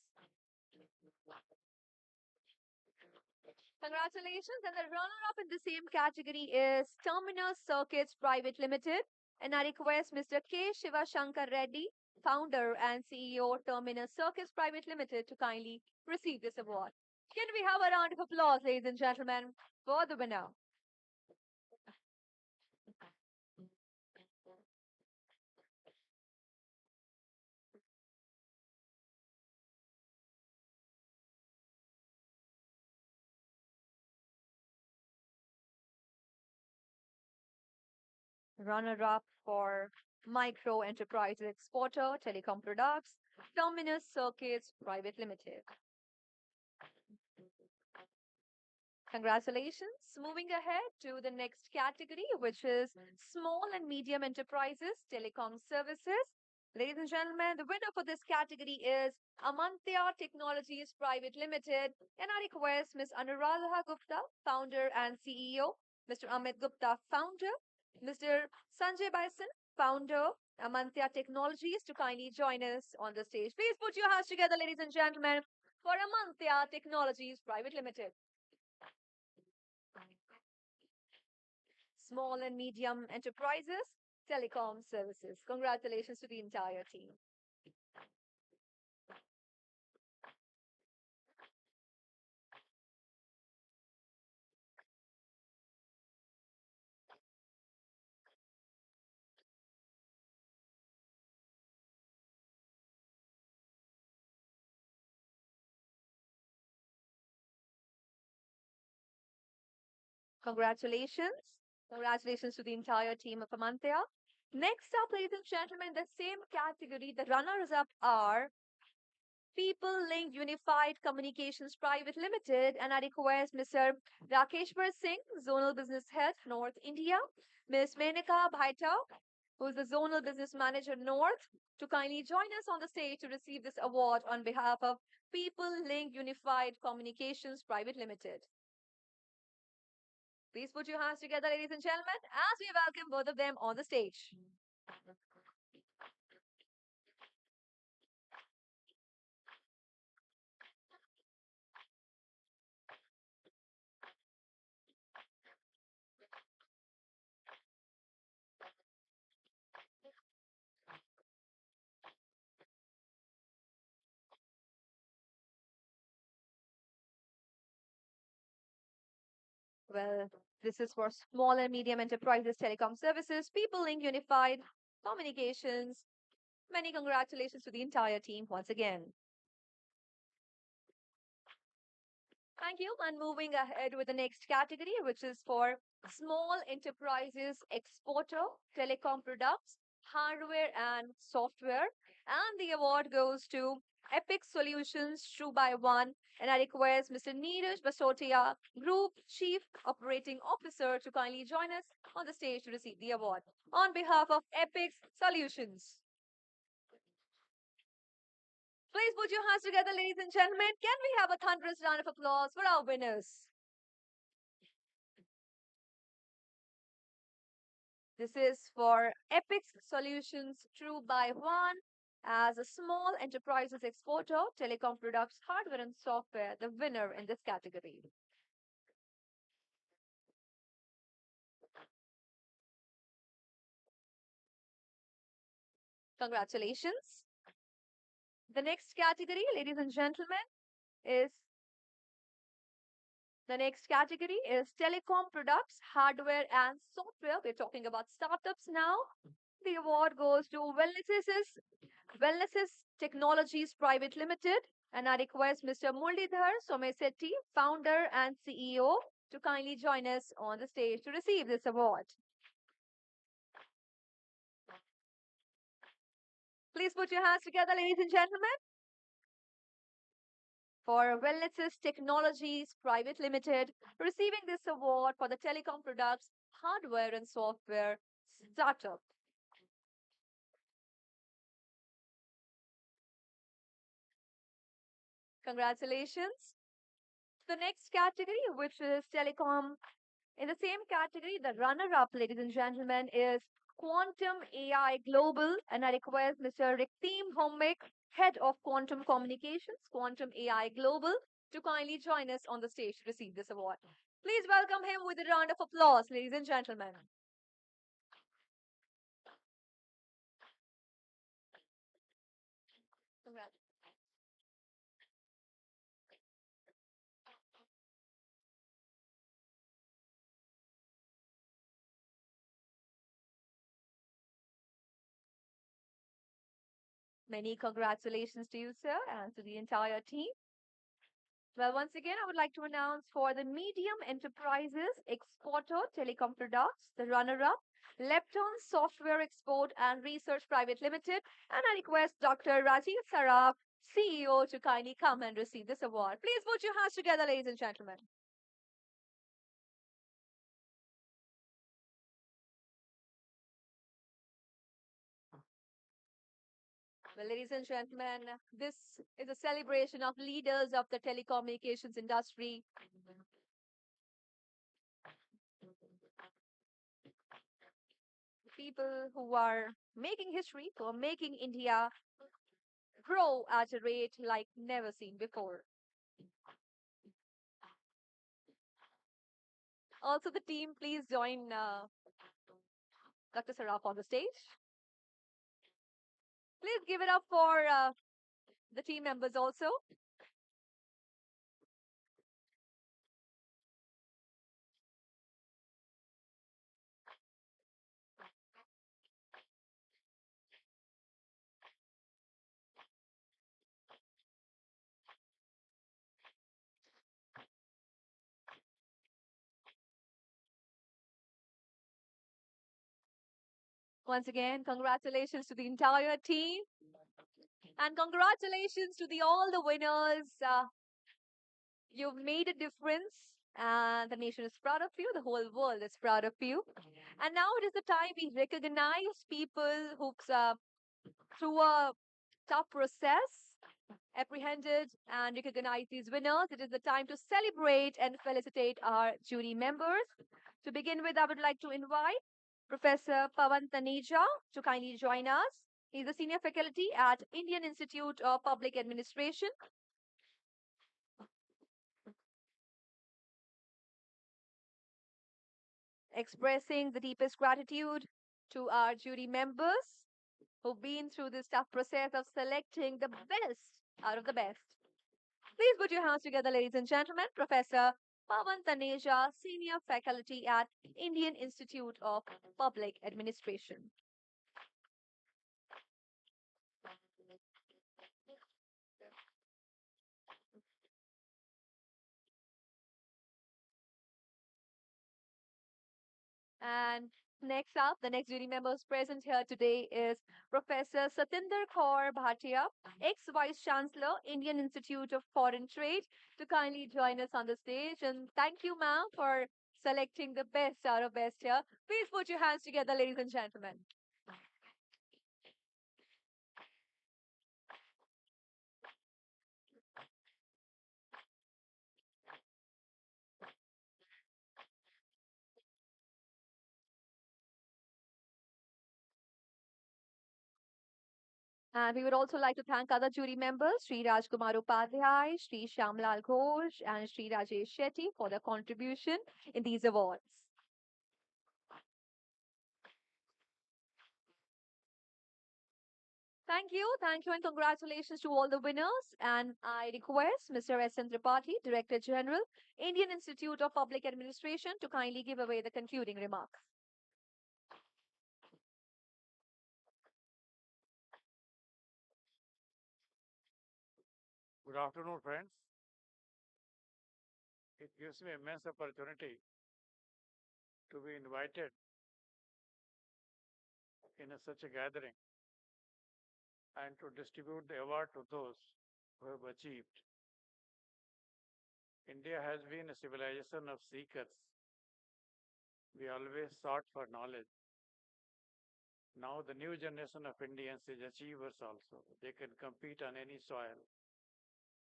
Congratulations. And the runner-up in the same category is Terminus Circuits Private Limited. And I request Mr. K. Shivashankar Reddy, founder and CEO, Terminus Circuits Private Limited, to kindly receive this award. Can we have a round of applause, ladies and gentlemen, for the winner? runner-up for Micro Enterprises Exporter, Telecom Products, Terminus Circuits Private Limited. Congratulations. Moving ahead to the next category, which is small and medium enterprises, telecom services. Ladies and gentlemen, the winner for this category is Amantia Technologies Private Limited. And I request Ms. Anuradha Gupta, founder and CEO, Mr. Amit Gupta, founder, Mr. Sanjay Bison, founder, Amantia Technologies, to kindly join us on the stage. Please put your hands together, ladies and gentlemen, for Amantia Technologies Private Limited. Small and medium enterprises, telecom services. Congratulations to the entire team. Congratulations. Congratulations to the entire team of Amantia. Next up, ladies and gentlemen, the same category, the runners up are People Link Unified Communications Private Limited, and I request Mr. Rakeshwar Singh, Zonal Business Head, North India, Ms. Menaka Bhaita, who is the Zonal Business Manager, North, to kindly join us on the stage to receive this award on behalf of People Link Unified Communications Private Limited. Please put your hands together, ladies and gentlemen, as we welcome both of them on the stage. Well, this is for small and medium enterprises, telecom services, People Link Unified Communications. Many congratulations to the entire team once again. Thank you. And moving ahead with the next category, which is for small enterprises exporter, telecom products, hardware and software. And the award goes to Epic Solutions True by One. And I request Mr. Neeraj Basotia, Group Chief Operating Officer, to kindly join us on the stage to receive the award on behalf of Epic Solutions. Please put your hands together, ladies and gentlemen. Can we have a thunderous round of applause for our winners? This is for Epic Solutions True by One as a small enterprises exporter, telecom products, hardware and software, the winner in this category. Congratulations. The next category, ladies and gentlemen, is telecom products, hardware and software. We're talking about startups now. The award goes to Wellnesses Technologies Private Limited. And I request Mr. Mullidhar Somesetti, founder and CEO, to kindly join us on the stage to receive this award. Please put your hands together, ladies and gentlemen, for Wellnesses Technologies Private Limited, receiving this award for the telecom products, hardware and software startup. Congratulations. The next category, which is telecom, in the same category, the runner-up, ladies and gentlemen, is Quantum AI Global. And I request Mr. Riktim Homik, Head of Quantum Communications, Quantum AI Global, to kindly join us on the stage to receive this award. Please welcome him with a round of applause, ladies and gentlemen. Congrats. Many congratulations to you, sir, and to the entire team. Well, once again, I would like to announce for the medium enterprises exporter telecom products, the runner-up, Lepton Software Export and Research Private Limited, and I request Dr. Rajiv Saraf, CEO, to kindly come and receive this award. Please put your hands together, ladies and gentlemen. Well, ladies and gentlemen, this is a celebration of leaders of the telecommunications industry. People who are making history, who are making India grow at a rate like never seen before. Also, the team, please join Dr. Saraf on the stage. Please give it up for the team members also. Once again, congratulations to the entire team and congratulations to all the winners. You've made a difference and the nation is proud of you. The whole world is proud of you. And now it is the time we recognize people who, through a tough process, apprehended and recognize these winners. It is the time to celebrate and felicitate our jury members. To begin with, I would like to invite Professor Pawan Taneja to kindly join us. He's a senior faculty at Indian Institute of Public Administration. Expressing the deepest gratitude to our jury members who've been through this tough process of selecting the best out of the best. Please put your hands together, ladies and gentlemen. Professor Pawan Taneja, Senior Faculty at Indian Institute of Public Administration. And next up, the next jury members present here today is Professor Satinder Kaur Bhatia, ex-Vice Chancellor, Indian Institute of Foreign Trade, to kindly join us on the stage. And thank you, ma'am, for selecting the best out of best here. Please put your hands together, ladies and gentlemen. And we would also like to thank other jury members, Sri Rajkumar Upadhyay, Sri Shyamlal Ghosh, and Sri Rajesh Shetty for their contribution in these awards. Thank you, and congratulations to all the winners. And I request Mr. S.N. Tripathi, Director General, Indian Institute of Public Administration, to kindly give away the concluding remarks. Good afternoon, friends. It gives me immense opportunity to be invited in such a gathering and to distribute the award to those who have achieved. India has been a civilization of seekers. We always sought for knowledge. Now the new generation of Indians is achievers also. They can compete on any soil,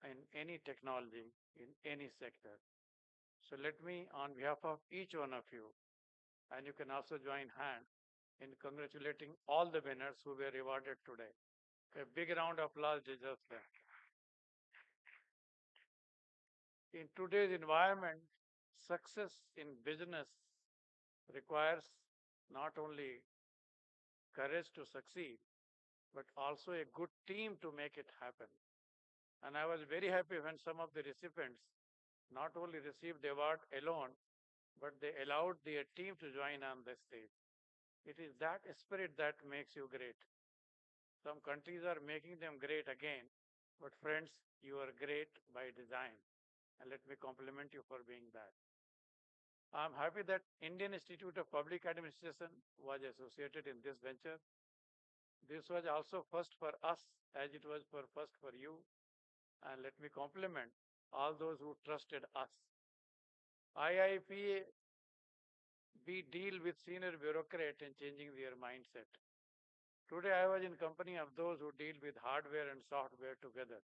in any technology, in any sector. So let me, on behalf of each one of you, and you can also join hand in congratulating all the winners who were rewarded today. A big round of applause deserves them. In today's environment, success in business requires not only courage to succeed, but also a good team to make it happen. And I was very happy when some of the recipients not only received the award alone, but they allowed their team to join on the stage. It is that spirit that makes you great. Some countries are making them great again, but friends, you are great by design. and let me compliment you for being that. I'm happy that Indian Institute of Public Administration was associated in this venture. This was also first for us as it was for first for you. And let me compliment all those who trusted us. IIPA, we deal with senior bureaucrats in changing their mindset. Today I was in company of those who deal with hardware and software together.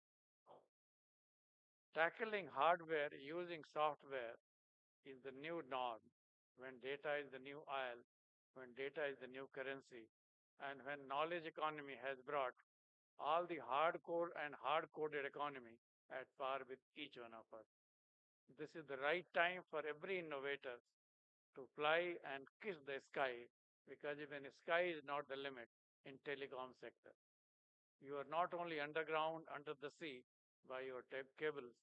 Tackling hardware using software is the new norm. When data is the new oil, when data is the new currency, and when knowledge economy has brought all the hardcore and hard-coded economy at par with each one of us. This is the right time for every innovator to fly and kiss the sky, because even sky is not the limit in telecom sector. You are not only underground under the sea by your cables,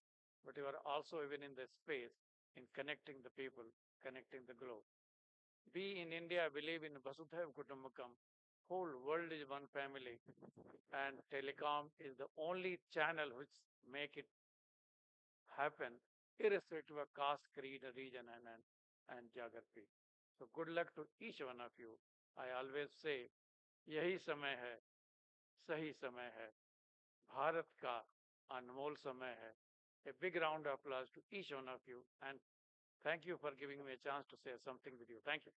but you are also even in the space in connecting the people, connecting the globe. We in India believe in Vasudhaiva Kutumbakam. Whole world is one family, and telecom is the only channel which make it happen, irrespective of caste, creed, region, and geography. So good luck to each one of you. I always say, यही समय है, सही समय है, भारत का अनमोल समय है. A big round of applause to each one of you, and thank you for giving me a chance to say something with you. Thank you.